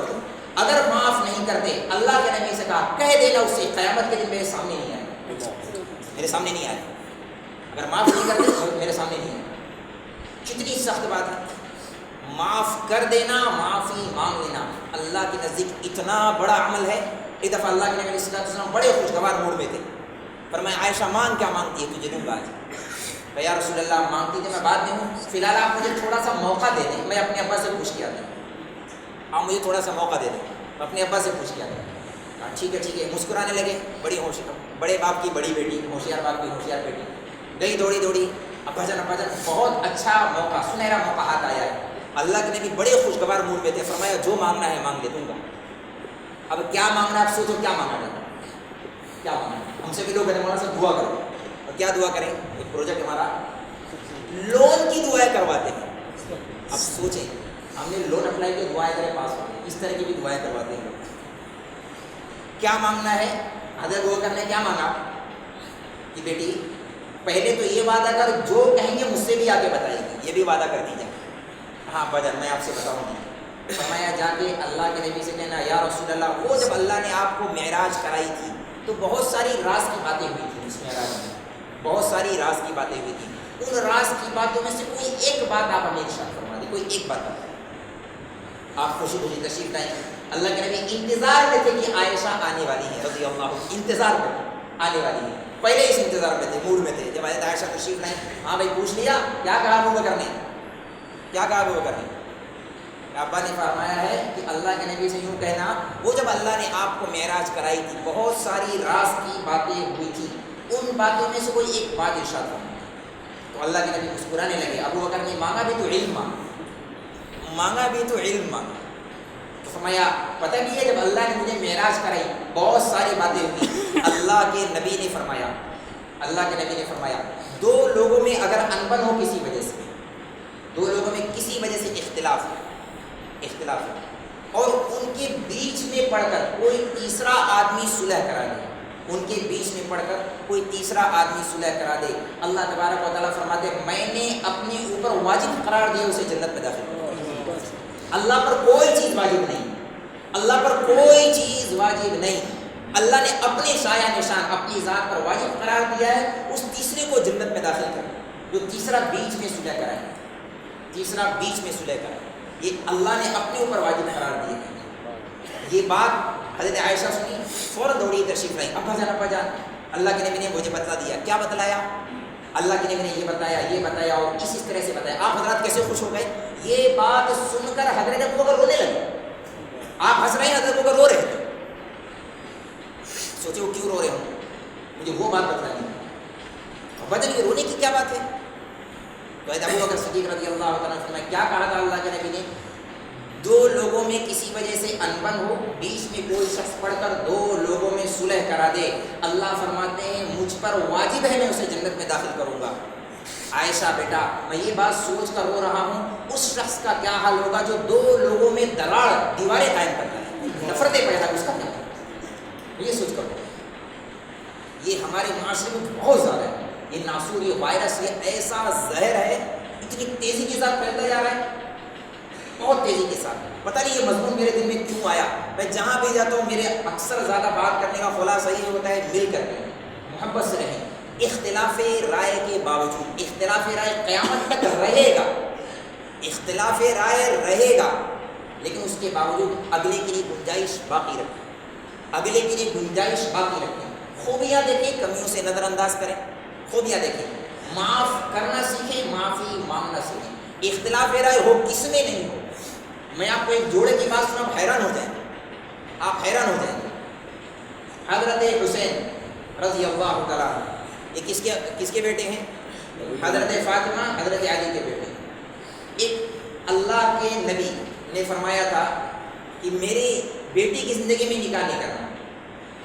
دو، اگر معاف نہیں کرتے، اللہ کے نبی سے کہا کہہ دینا اسے قیامت کے دن میرے سامنے نہیں آئے، اگر معاف نہیں کرتے تو میرے سامنے نہیں آئے۔ کتنی سخت بات ہے، معاف کر دینا، معافی مانگ لینا اللہ کے نزدیک اتنا بڑا عمل ہے۔ ایک دفعہ اللہ کے نبی صلی اللہ علیہ وسلم بڑے خوشگوار موڈ میں تھے، فرمایا عائشہ مانگ کیا مانگتی ہے، تجھے دوں گا آج۔ یا رسول اللہ مانگتی تھی میں بعد میں ہوں، فی الحال آپ مجھے تھوڑا سا موقع دے دیں، میں اپنے ابا سے پوچھ کے آتا ہوں، آپ مجھے تھوڑا سا موقع دے دیں، میں اپنے ابا سے پوچھ کے آتا ہوں۔ ٹھیک ہے، مسکرانے لگے، بڑے باپ کی بڑی بیٹی، ہوشیار باپ کی ہوشیار بیٹی، گئی دوڑی، ابا جان بہت اچھا موقع، سنہرا موقع ہاتھ آیا ہے۔ اللہ کے نبی بڑے خوشگوار موڈ میں تھے، فرمایا جو مانگنا ہے مانگ لے دوں گا۔ اب کیا مانگنا ہے، آپ سوچو کیا مانگنا ہے، ہم سے بھی لوگ کہتے ہیں مولانا صاحب دعا کرو، اور کیا دعا کریں، ایک پروجیکٹ ہمارا لون کی دعائیں کرواتے ہیں۔ اب سوچیں ہم نے لون اپلائی کیا، دعائیں کریں پاس ہو گئے، اس طرح کی بھی دعائیں کرواتے ہیں لوگ۔ کیا مانگنا ہے، حضرت وہ کرنے کیا مانگا کہ بیٹی پہلے تو یہ وعدہ کر جو کہیں گے مجھ سے بھی آ کے بتائے گی، یہ بھی وعدہ کر دیجیے۔ ہاں بجن میں آپ سے بتاؤں گی، فرمایا جا کے اللہ کے نبی سے کہنا یا رسول اللہ، وہ جب اللہ نے آپ کو معراج کرائی تھی تو بہت ساری راز کی باتیں ہوئی تھیں، اس معراج میں بہت ساری راز کی باتیں ہوئی تھیں، ان راز کی باتوں میں سے کوئی ایک بات آپ ہمیں ارشاد فرما دیں، کوئی ایک بات آپ خوشی تشریف لائیں۔ اللہ کے نبی انتظار میں تھے کہ عائشہ آنے والی ہے رضی اللہ عنہ، انتظار میں آنے والی ہے، پہلے اس انتظار میں تھے، موڈ میں تھے۔ جب حضرت عائشہ تشریف لائیں، ہاں بھائی پوچھ لیا کیا کہا ابو بکر نے، ابا نے فرمایا ہے کہ اللہ کے نبی سے یوں کہنا، وہ جب اللہ نے آپ کو معراج کرائی تھی بہت ساری راز کی باتیں ہوئی تھی، ان باتوں میں سے کوئی ایک بات ارشاد فرمایا۔ تو اللہ کے نبی مسکرانے لگے، ابو بکر نے مانگا بھی تو علم مانگا، تو فرمایا پتہ بھی ہے جب اللہ نے مجھے معراج کرائی بہت ساری باتیں ہوئی، اللہ کے نبی نے فرمایا دو لوگوں میں میں اگر انبن ہو کسی وجہ سے، دو لوگوں میں کسی وجہ سے اختلاف ہے اور ان کے بیچ میں پڑھ کر کوئی تیسرا آدمی صلح کرا دے، ان کے بیچ میں پڑھ کر کوئی تیسرا آدمی صلح کرا دے، اللہ تبارک و تعالیٰ فرماتے ہیں میں نے اپنے اوپر واجب قرار دیا اسے جنت میں داخل کروں۔ اللہ پر کوئی چیز واجب نہیں، اللہ پر کوئی چیز واجب نہیں، اللہ نے اپنے سایہ نشان اپنی ذات پر واجب قرار دیا ہے اس تیسرے کو جنت میں داخل کر، جو تیسرا بیچ میں صلح کرائے، تیسرا بیچ میں صلح کرائے، یہ اللہ نے اپنے اوپر واجب قرار دیا ہے۔ یہ بات حضرت عائشہ سنی، فوراً دوڑی تشریف لائی، ابا جان اللہ کے نبی نے مجھے بتلا دیا، کیا بتلایا؟ اللہ کے نبی نے یہ بتایا اور اس طرح سے بتایا۔ آپ حضرات کیسے خوش ہو گئے؟ یہ بات سن کر حضرت ابو بکر رونے لگے، آپ ہنس رہے ہیں، حضرت ابو بکر رو رہے تھے، سوچے وہ کیوں رو رہے ہوں، مجھے وہ بات بتلانی ہے، بدل یہ رونے کی کیا بات ہے؟ تو ابو بکر صدیق رضی اللہ تعالیٰ عنہ نے کیا کہا تھا اللہ کے نبی نے؟ دو لوگوں میں کسی وجہ سے انبن ہو، بیچ میں کوئی شخص پڑھ کر دو لوگوں میں صلح کرا دے، اللہ فرماتے ہیں مجھ پر واجب ہے میں اسے جنت میں داخل کروں گا۔ عائشہ بیٹا میں یہ بات سوچ کر رو رہا ہوں اس شخص کا کیا حال ہوگا جو دو لوگوں میں دیواریں قائم کرتا ہے، نفرتیں پیدا، اس کا کیا ہوگا؟ یہ سوچ کر، یہ ہمارے معاشرے میں بہت زیادہ ہے، یہ ناسور، یہ وائرس، یہ ایسا زہر ہے، اتنی تیزی کے ساتھ پھیلتا جا رہا ہے، بہت تیزی کے ساتھ۔ پتہ نہیں یہ مضمون میرے دل میں کیوں آیا، میں جہاں بھی جاتا ہوں میرے اکثر زیادہ بات کرنے کا خلاصہ یہ ہوتا ہے مل کر کے محبت سے رہیں، اختلاف رائے کے باوجود، اختلاف رائے قیامت تک رہے گا، اختلاف رائے رہے گا، لیکن اس کے باوجود اگلے کے لیے گنجائش باقی رکھیں، اگلے کے لیے گنجائش باقی رکھیں، خوبیاں دیکھیں، کمیوں سے نظر انداز کریں، خوبیاں دیکھیں، معاف کرنا سیکھیں، معافی مانگنا سیکھیں۔ اختلاف رائے ہو کس میں نہیں ہو، میں آپ کو ایک جوڑے کی بات سنا، آپ حیران ہو جائیں، آپ حیران ہو جائیں گے۔ حضرت حسین رضی اللہ تعالیٰ عنہ، یہ کس کے بیٹے ہیں؟ حضرت فاطمہ حضرت علی کے بیٹے۔ ایک اللہ کے نبی نے فرمایا تھا کہ میری بیٹی کی زندگی میں نکاح نہیں کرنا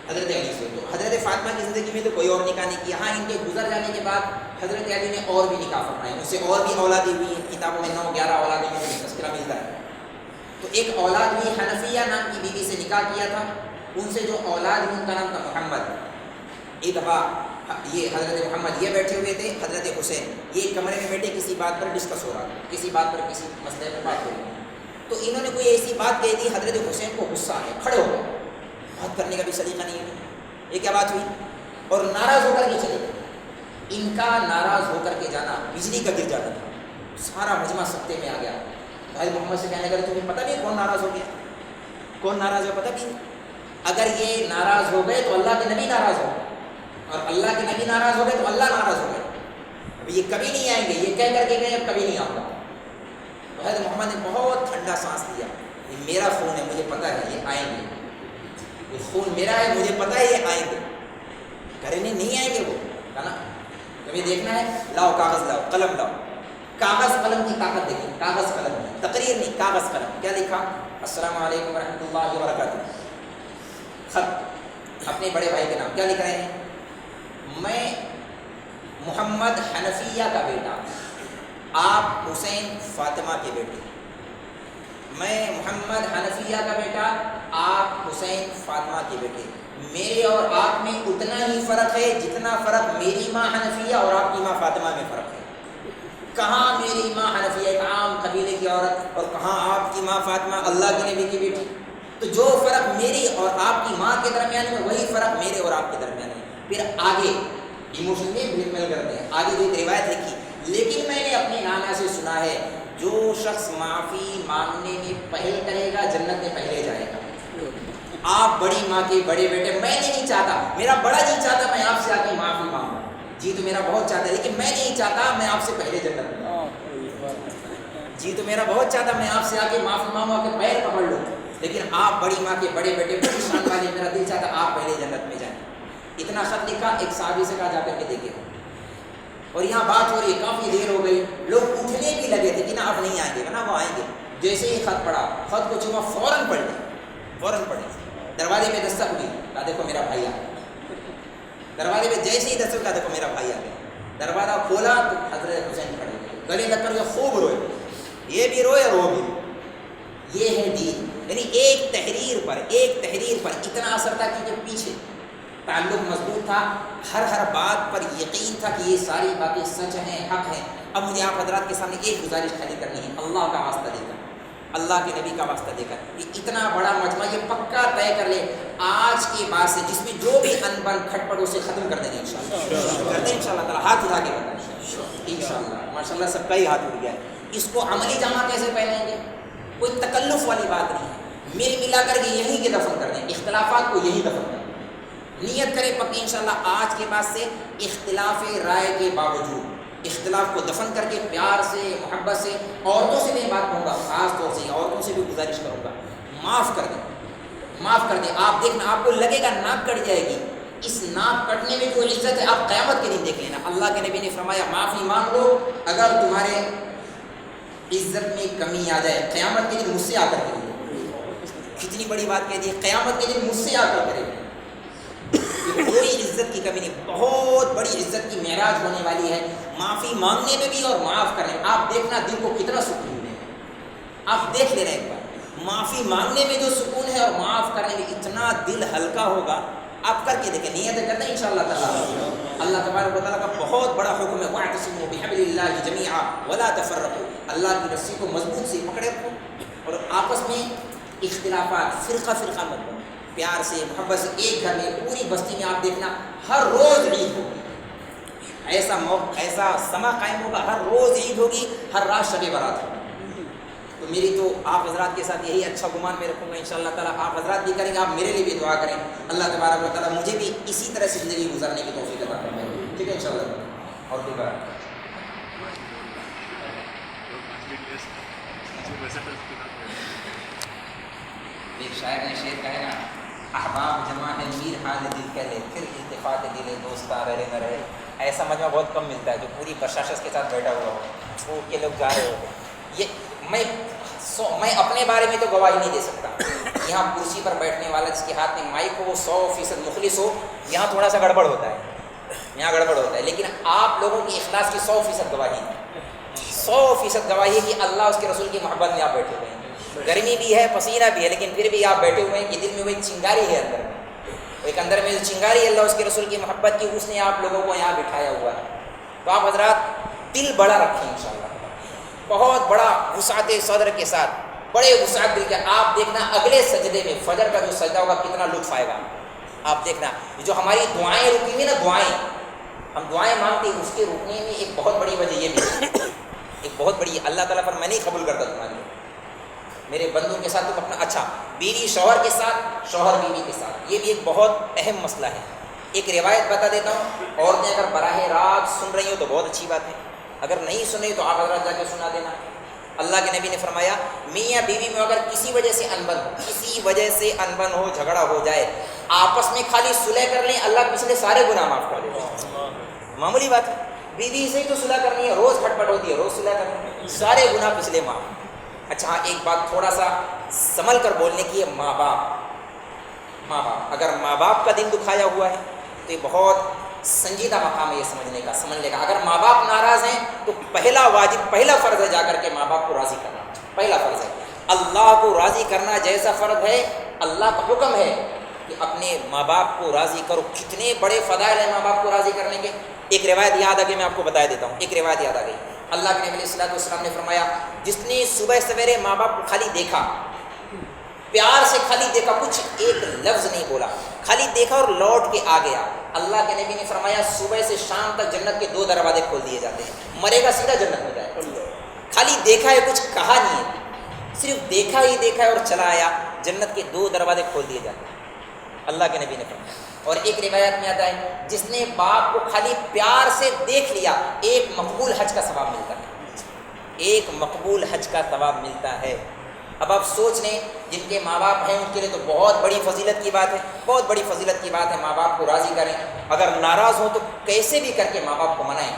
حضرت علی سے، تو حضرت فاطمہ کی زندگی میں تو کوئی اور نکاح نہیں کیا، ہاں ان کے گزر جانے کے بعد حضرت علی نے اور بھی نکاح فرمائے، اس سے اور بھی اولادیں ہوئی ہیں، کتابوں میں 9-11 اولادیں میں تذکرہ ملتا ہے۔ تو ایک اولاد ہوئی، حنفیہ نام کی بیوی سے نکاح کیا تھا، ان سے جو اولاد ہوئی ان کا نام تھا محمد۔ ایک دفعہ یہ حضرت محمد یہ بیٹھے ہوئے تھے، حضرت حسین یہ کمرے میں بیٹھے، کسی بات پر ڈسکس ہو رہا تھا، کسی بات پر، کسی مسئلے پر بات ہو رہی، تو انہوں نے کوئی ایسی بات کہی تھی، حضرت حسین کو غصہ آیا، کھڑے ہو گئے، بات کرنے کا بھی سلیقہ نہیں ہے، یہ کیا بات ہوئی، اور ناراض ہو کر کے چلے گئے۔ ان کا ناراض ہو کر کے جانا بجلی کا گر جاتا تھا، سارا مجمع سکتے میں آ گیا۔ بھائی محمد سے کہنے لگے تمہیں پتہ نہیں کون ناراض ہو گیا، کون ناراض ہو، پتہ بھی نہیں، اگر یہ ناراض ہو گئے تو اللہ کے نبی ناراض ہو گئے، اور اللہ کے نبی ناراض ہو گئے تو اللہ ناراض ہو گئے، اب یہ کبھی نہیں آئیں گے، یہ کہہ کر کے گئے اب کبھی نہیں آؤں گا۔ تو حضرت محمد نے بہت ٹھنڈا سانس لیا، یہ میرا خون ہے، مجھے پتہ ہے یہ آئیں گے، یہ خون میرا ہے، مجھے پتہ ہے یہ آئیں گے، کرنے نہیں آئیں گے وہ، ہے نا، تمہیں دیکھنا ہے، لاؤ کاغذ، لاؤ قلم، لاؤ کاغذ قلم کی طاقت دیکھیں، کاغذ قلم، تقریر نہیں، کاغذ قلم، کیا لکھا؟ السلام علیکم ورحمۃ اللہ وبرکاتہ، خط اپنے بڑے بھائی کے نام، کیا لکھ رہے ہیں؟ میں محمد حنفیہ کا بیٹا، آپ حسین فاطمہ کے بیٹے، میں محمد حنفیہ کا بیٹا، آپ حسین فاطمہ کے بیٹے، میرے اور آپ میں اتنا ہی فرق ہے جتنا فرق میری ماں حنفیہ اور آپ کی ماں فاطمہ میں فرق ہے۔ کہاں میری ماں حنفیہ ایک عام قبیلے کی عورت، اور کہاں آپ کی ماں فاطمہ اللہ کے نبی کی بیٹی، تو جو فرق میری اور آپ کی ماں کے درمیان ہے وہی فرق میرے اور آپ کے درمیان ہے۔ پھر آگے ایموشن میں بھیڑ مل کرتے ہیں، آگے جو ایک روایت لکھی، لیکن میں نے اپنی نانا سے سنا ہے جو شخص معافی مانگنے میں پہل کرے گا جنت میں پہلے جائے گا۔ آپ بڑی ماں کے بڑے بیٹے، میں نہیں چاہتا، میرا بڑا جی چاہتا میں آپ سے آ کے معافی مانگوں، جی تو میرا بہت چاہتا ہے، لیکن میں نہیں چاہتا میں آپ سے پہلے جنت میں، جی تو میرا بہت چاہتا میں آپ سے آ کے معافی مانگوں، آ کے پیر پکڑ لوں، لیکن آپ بڑی ماں کے بڑے بیٹے، بڑی شان والے، میرا دل چاہتا آپ پہلے جنت میں جائیں۔ اتنا خط لکھا، ایک صحابی سے کہا جا کر کے دیکھے، اور یہاں بات ہو رہی ہے، کافی دیر ہو گئی، لوگ اٹھنے بھی لگے تھے کہ نا اب نہیں آئیں گے، نا وہ آئیں گے، جیسے ہی خط پڑھا، خط کو چوما، فوراً پڑھ لیا، فوراً پڑھ لیا، دروازے میں دستک ہوئی، کہا دیکھو میرا بھائی آ گیا، دروازے میں جیسے ہی دستک، کہا دیکھو میرا بھائی آ گیا، دروازہ کھولا تو حضرت حسین کھڑے ہوئے، گلے لگ کر کے خوب روئے، یہ بھی روئے رو بھی۔ یہ ہے دین، یعنی ایک تحریر پر اتنا اثر تھا کہ جو پیچھے تعلق مضبوط تھا، ہر بات پر یقین تھا کہ یہ ساری باتیں سچ ہیں، حق ہیں۔ اب مجھے آپ حضرات کے سامنے ایک گزارش خالی کرنی ہے، اللہ کا واسطہ دے کر، اللہ کے نبی کا واسطہ دے کر، یہ اتنا بڑا مجمع یہ پکا طے کر لے آج کے بعد سے جس میں جو بھی ان بن کھٹ پٹ اسے ختم کر دیں گے انشاءاللہ، کر دیں انشاءاللہ تعالیٰ، ہاتھ اٹھا کے بتائیں انشاءاللہ، ماشاءاللہ سب کا ہی ہاتھ اٹھ گیا ہے۔ اس کو عملی جامہ کیسے پہنیں گے؟ کوئی تکلف والی بات نہیں ہے، مل ملا کر کے یہیں کے دفن کر دیں، اختلافات کو یہی دفن کر دیں، نیت کرے پکی انشاءاللہ آج کے بعد سے اختلاف رائے کے باوجود اختلاف کو دفن کر کے پیار سے محبت سے، عورتوں سے بھی بات کروں گا، خاص طور سے عورتوں سے بھی گزارش کروں گا، معاف کر دیں۔ آپ دیکھنا آپ کو لگے گا ناک کٹ جائے گی، اس ناک کٹنے میں جو عزت ہے آپ قیامت کے دن دیکھ لینا۔ اللہ کے نبی نے فرمایا معافی مانگ لو، اگر تمہارے عزت میں کمی آ جائے قیامت کے دن مجھ سے آ کر کرے، کتنی بڑی بات کہہ دی، قیامت کے دن مجھ سے آ کر کرے، کوئی عزت کی کمی نہیں، بہت بڑی عزت کی معراج ہونے والی ہے معافی مانگنے میں بھی اور معاف کرنے میں۔ آپ دیکھنا دل کو کتنا سکون ہے، آپ دیکھ لینا ایک بار، معافی مانگنے میں جو سکون ہے اور معاف کرنے میں اتنا دل ہلکا ہوگا، آپ کر کے دیکھیں، نیت کرتے ہیں انشاءاللہ تعالیٰ۔ اللہ تبارک و تعالیٰ کا بہت بڑا حکم ہے، وَاعْتَصِمُوا بِحَبْلِ اللَّهِ جَمِيعًا وَلَا تَفَرَّقُوا، اللہ کی رسی کو مضبوط سے پکڑے رکھو اور آپس میں اختلافات فرقہ مت بنو، پیار سے محبت سے ایک گھر میں پوری بستی میں آپ دیکھنا ہر روز عید ہوگی، ایسا سما قائم ہوگا، ہر روز عید ہوگی، ہر رات شب برات ہوگی۔ تو میری تو آپ حضرات کے ساتھ یہی اچھا گمان میں رکھوں گا انشاءاللہ تعالیٰ، آپ حضرات بھی کریں گے، آپ میرے لیے بھی دعا کریں، اللہ تبارک و تعالیٰ مجھے بھی اسی طرح سے زندگی گزارنے کی توفیق عطا فرمائے، ٹھیک ہے انشاءاللہ۔ اور کوئی بات ایک شاعر نے شعر کہا ہے نا، احباب جمع ہے میر حال دل کے لے، پھر التفات دل دوستاں رہے نہ رہے۔ ایسا مجمع بہت کم ملتا ہے جو پوری بشاشت کے ساتھ بیٹھا ہوا ہو، وہ کے لوگ جا رہے ہو۔ یہ میں اپنے بارے میں تو گواہی نہیں دے سکتا، یہاں کرسی پر بیٹھنے والا جس کے ہاتھ میں مائک ہو وہ 100% مخلص ہو، یہاں تھوڑا سا گڑبڑ ہوتا ہے، لیکن آپ لوگوں کی اخلاص کی 100% گواہی ہے، 100% گواہی ہے کہ اللہ اس کے رسول کی محبت میں آپ بیٹھے ہوئے ہیں، گرمی بھی ہے پسینہ بھی ہے لیکن پھر بھی آپ بیٹھے ہوئے ہیں کہ دل میں وہ ایک چنگاری ہے، اندر میں چنگاری ہے اللہ اس کے رسول کی محبت کی، اس نے آپ لوگوں کو یہاں بٹھایا ہوا ہے۔ تو آپ حضرات دل بڑا رکھیں انشاءاللہ، بہت بڑا وسعت صدر کے ساتھ، بڑے وسعت دل کے، آپ دیکھنا اگلے سجدے میں فجر کا جو سجدہ ہوگا کتنا لطف آئے گا، آپ دیکھنا جو ہماری دعائیں رکی ہوئی نا، ہم دعائیں مانگتے ہیں، اس کے رکنے میں ایک بہت بڑی وجہ یہ بھی، ایک بہت بڑی، اللہ تعالیٰ پر میں نہیں قبول کرتا تمہارے میرے بندوں کے ساتھ تم اپنا، اچھا بیوی شوہر کے ساتھ، شوہر بیوی کے ساتھ، یہ بھی ایک بہت اہم مسئلہ ہے۔ ایک روایت بتا دیتا ہوں، عورتیں اگر براہ راست سن رہی ہوں تو بہت اچھی بات ہے، اگر نہیں سن رہی تو آپ حضرات جا کے سنا دینا۔ اللہ کے نبی نے فرمایا میاں بیوی میں اگر کسی وجہ سے انبن ہو، جھگڑا ہو جائے، آپس میں خالی صلح کر لیں، اللہ پچھلے سارے گناہ معاف کر دے، معمولی بات ہے، بیوی سے ہی تو صلح کرنی ہے، روز کھٹ پٹ ہوتی ہے، روز صلح کرنی ہے، سارے گناہ پچھلے معاف۔ اچھا ہاں ایک بات تھوڑا سا سنبھل کر بولنے کی ہے، ماں باپ، اگر ماں باپ کا دل دکھایا ہوا ہے تو یہ بہت سنجیدہ مقام ہے یہ سمجھنے کا۔ اگر ماں باپ ناراض ہیں تو پہلا فرض ہے جا کر کے ماں باپ کو راضی کرنا، پہلا فرض ہے، اللہ کو راضی کرنا جیسا فرض ہے، اللہ کا حکم ہے کہ اپنے ماں باپ کو راضی کرو، کتنے بڑے فضائل ہیں ماں باپ کو راضی کرنے کے۔ ایک روایت یاد آ گئی، میں آپ کو بتا دیتا ہوں، ایک روایت یاد آ گئی، اللہ کے نبی علیہ السلام نے فرمایا جس نے صبح سویرے ماں باپ کو خالی دیکھا، پیار سے خالی دیکھا، کچھ ایک لفظ نہیں بولا، خالی دیکھا اور لوٹ کے آ گیا، اللہ کے نبی نے فرمایا صبح سے شام تک جنت کے 2 دروازے کھول دیے جاتے ہیں، مرے گا سیدھا جنت میں جائے گا۔ خالی دیکھا ہے، کچھ کہا نہیں ہے، صرف دیکھا ہے اور چلا آیا، جنت کے 2 دروازے کھول دیے جاتے ہیں، اللہ کے نبی نے فرمایا۔ اور ایک روایت میں آتا ہے جس نے باپ کو خالی پیار سے دیکھ لیا، ایک مقبول حج کا ثواب ملتا ہے، ایک مقبول حج کا ثواب ملتا ہے۔ اب آپ سوچ لیں جن کے ماں باپ ہیں ان کے لیے تو بہت بڑی فضیلت کی بات ہے، بہت بڑی فضیلت کی بات ہے، ماں باپ کو راضی کریں، اگر ناراض ہوں تو کیسے بھی کر کے ماں باپ کو منائیں،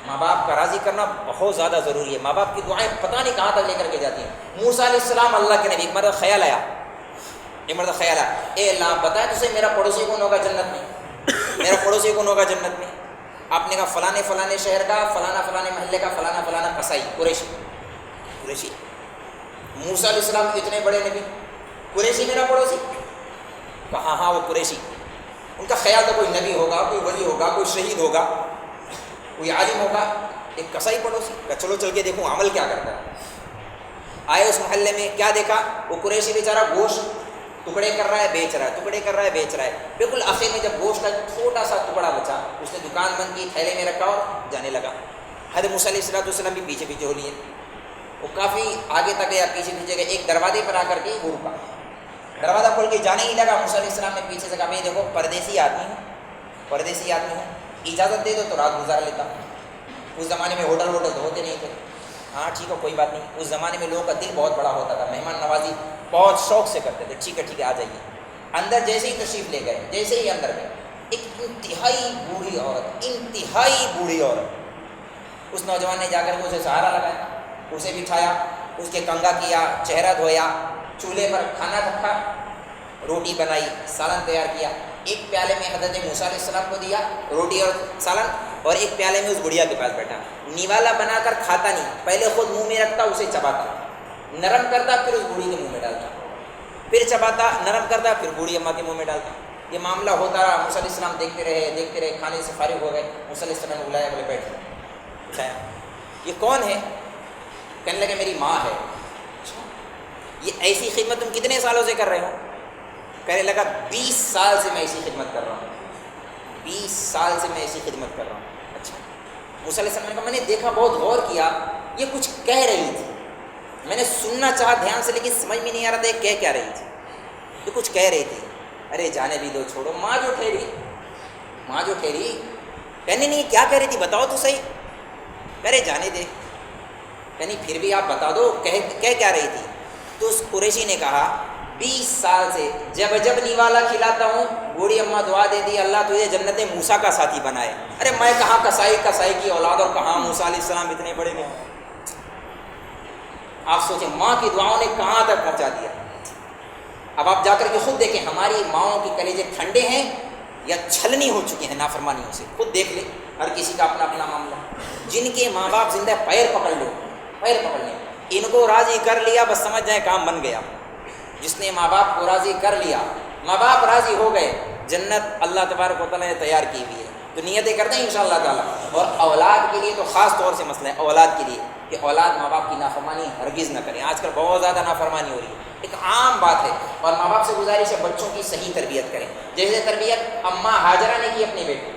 ماں باپ کا راضی کرنا بہت زیادہ ضروری ہے۔ ماں باپ کی دعائیں پتہ نہیں کہاں تک لے کر کے جاتی ہیں۔ موسیٰ علیہ السلام اللہ کے نبی، ایک مرتبہ خیال آیا، اے اللہ بتا تجھے میرا پڑوسی کون ہوگا جنت میں، میرا پڑوسی کون ہوگا جنت میں؟ آپ نے کہا فلانے فلانے شہر کا فلانا فلانے محلے کا فلانا فلانا قصائی قریشی. موسیٰ علیہ السلام اتنے بڑے نبی, قریشی میرا پڑوسی؟ کہا ہاں وہ قریشی. ان کا خیال تھا کوئی نبی ہوگا, کوئی ولی ہوگا, کوئی شہید ہوگا, کوئی عالم ہوگا. ایک قصائی پڑوسی. کہا چلو چل کے دیکھوں عمل کیا کرتا ہے. آئے اس محلے میں, کیا دیکھا, وہ قریشی بیچارہ گوشت ٹکڑے کر رہا ہے, بیچ رہا ہے, ٹکڑے کر رہا ہے, بیچ رہا ہے. بالکل آخر میں جب گوشت کا چھوٹا سا ٹکڑا بچا, اس نے دکان بند کی, تھیلے میں رکھا اور جانے لگا. حضرت موسیٰ علیہ السلام بھی پیچھے پیچھے ہو لیے. وہ کافی آگے تک گیا, پیچھے پیچھے گئے, ایک دروازے پر آ کر کے وہ رکا. دروازہ کھول کے جانے ہی لگا. موسیٰ علیہ السلام نے پیچھے سے کہا بھائی دیکھو پردیسی آدمی ہوں, اجازت دے دو تو رات گزار لیتا ہوں. اس زمانے میں ہوٹل تو ہوتے نہیں تھے. ہاں ٹھیک ہے کوئی بات نہیں. اس زمانے میں لوگوں کا دل بہت بڑا ہوتا تھا, مہمان نوازی بہت شوق سے کرتے تھے. ٹھیک ہے آ جائیے. اندر جیسے ہی تشریف لے گئے, جیسے ہی اندر گئے, ایک انتہائی بوڑھی عورت, اس نوجوان نے جا کر اسے سہارا لگایا, اسے بٹھایا, اس کے کنگھا کیا, چہرہ دھویا, چولہے پر کھانا رکھا, روٹی بنائی, سالن تیار کیا. ایک پیالے میں حضرت موسیٰ علیہ السلام کو دیا روٹی اور سالن, اور ایک پیالے میں اس بڑھیا کے پاس بیٹھا. نیوالا بنا کر کھاتا نہیں, پہلے خود منہ میں رکھتا, اسے چباتا, نرم کرتا, پھر اس بوڑھی کے منہ میں ڈالتا, پھر چباتا, نرم کرتا, پھر بوڑھی اماں کے منہ میں ڈالتا. یہ معاملہ ہوتا رہا. موسیٰ علیہ السلام دیکھتے رہے, کھانے سے فارغ ہو گئے. موسیٰ علیہ السلام نے بلایا, بولے بیٹھے. اٹھایا, یہ کون ہے؟ کہنے لگے میری ماں ہے. یہ ایسی خدمت تم کتنے سالوں سے کر رہے ہو؟ کہنے لگا 20 سال سے میں ایسی خدمت کر رہا ہوں. 20 سال سے میں ایسی خدمت کر رہا ہوں. اچھا. موسیٰ علیہ السلام نے کہا میں نے دیکھا, بہت غور کیا, یہ کچھ کہہ رہی تھی. میں نے سننا چاہا دھیان سے, لیکن سمجھ میں نہیں آ رہا تھا یہ کہہ کیا رہی تھی. یہ کچھ کہہ رہی تھی. ارے جانے بھی دو, چھوڑو. ماں جو ٹھہری کہنے نہیں کیا کہہ رہی تھی بتاؤ تو صحیح. ارے جانے دے. یعنی پھر بھی آپ بتا دو کہہ کیا رہی تھی. تو اس قریشی نے کہا 20 سال سے جب نیوالا کھلاتا ہوں, بوڑھی اماں دعا دے دی اللہ تجھے جنت موسیٰ کا ساتھی بنائے. ارے میں کہاں کسائی کی اولاد, اور کہاں موسیٰ علیہ السلام اتنے بڑے میں. آپ سوچیں ماں کی دعاؤں نے کہاں تک پہنچا دیا. اب آپ جا کر کے خود دیکھیں ہماری ماؤں کے کلیجے ٹھنڈے ہیں یا چھلنی ہو چکی ہیں نافرمانیوں سے. خود دیکھ لیں, ہر کسی کا اپنا اپنا معاملہ. جن کے ماں باپ زندہ, پیر پکڑ لیں, ان کو راضی کر لیا, بس سمجھ جائیں کام بن گیا. جس نے ماں باپ کو راضی کر لیا, ماں باپ راضی ہو گئے, جنت اللہ تبارک و تعالیٰ نے تیار کی ہوئی ہے. تو نیتیں کرتے ہیں انشاءاللہ تعالیٰ. اور اولاد کے لیے تو خاص طور سے مسئلہ ہے, اولاد کے لیے کہ اولاد ماں باپ کی نافرمانی ہرگز نہ کریں. آج کل بہت زیادہ نافرمانی ہو رہی ہے, ایک عام بات ہے. اور ماں باپ سے گزارش ہے بچوں کی صحیح تربیت کریں. جیسے تربیت اماں ہاجرہ نے کی اپنی بیٹی,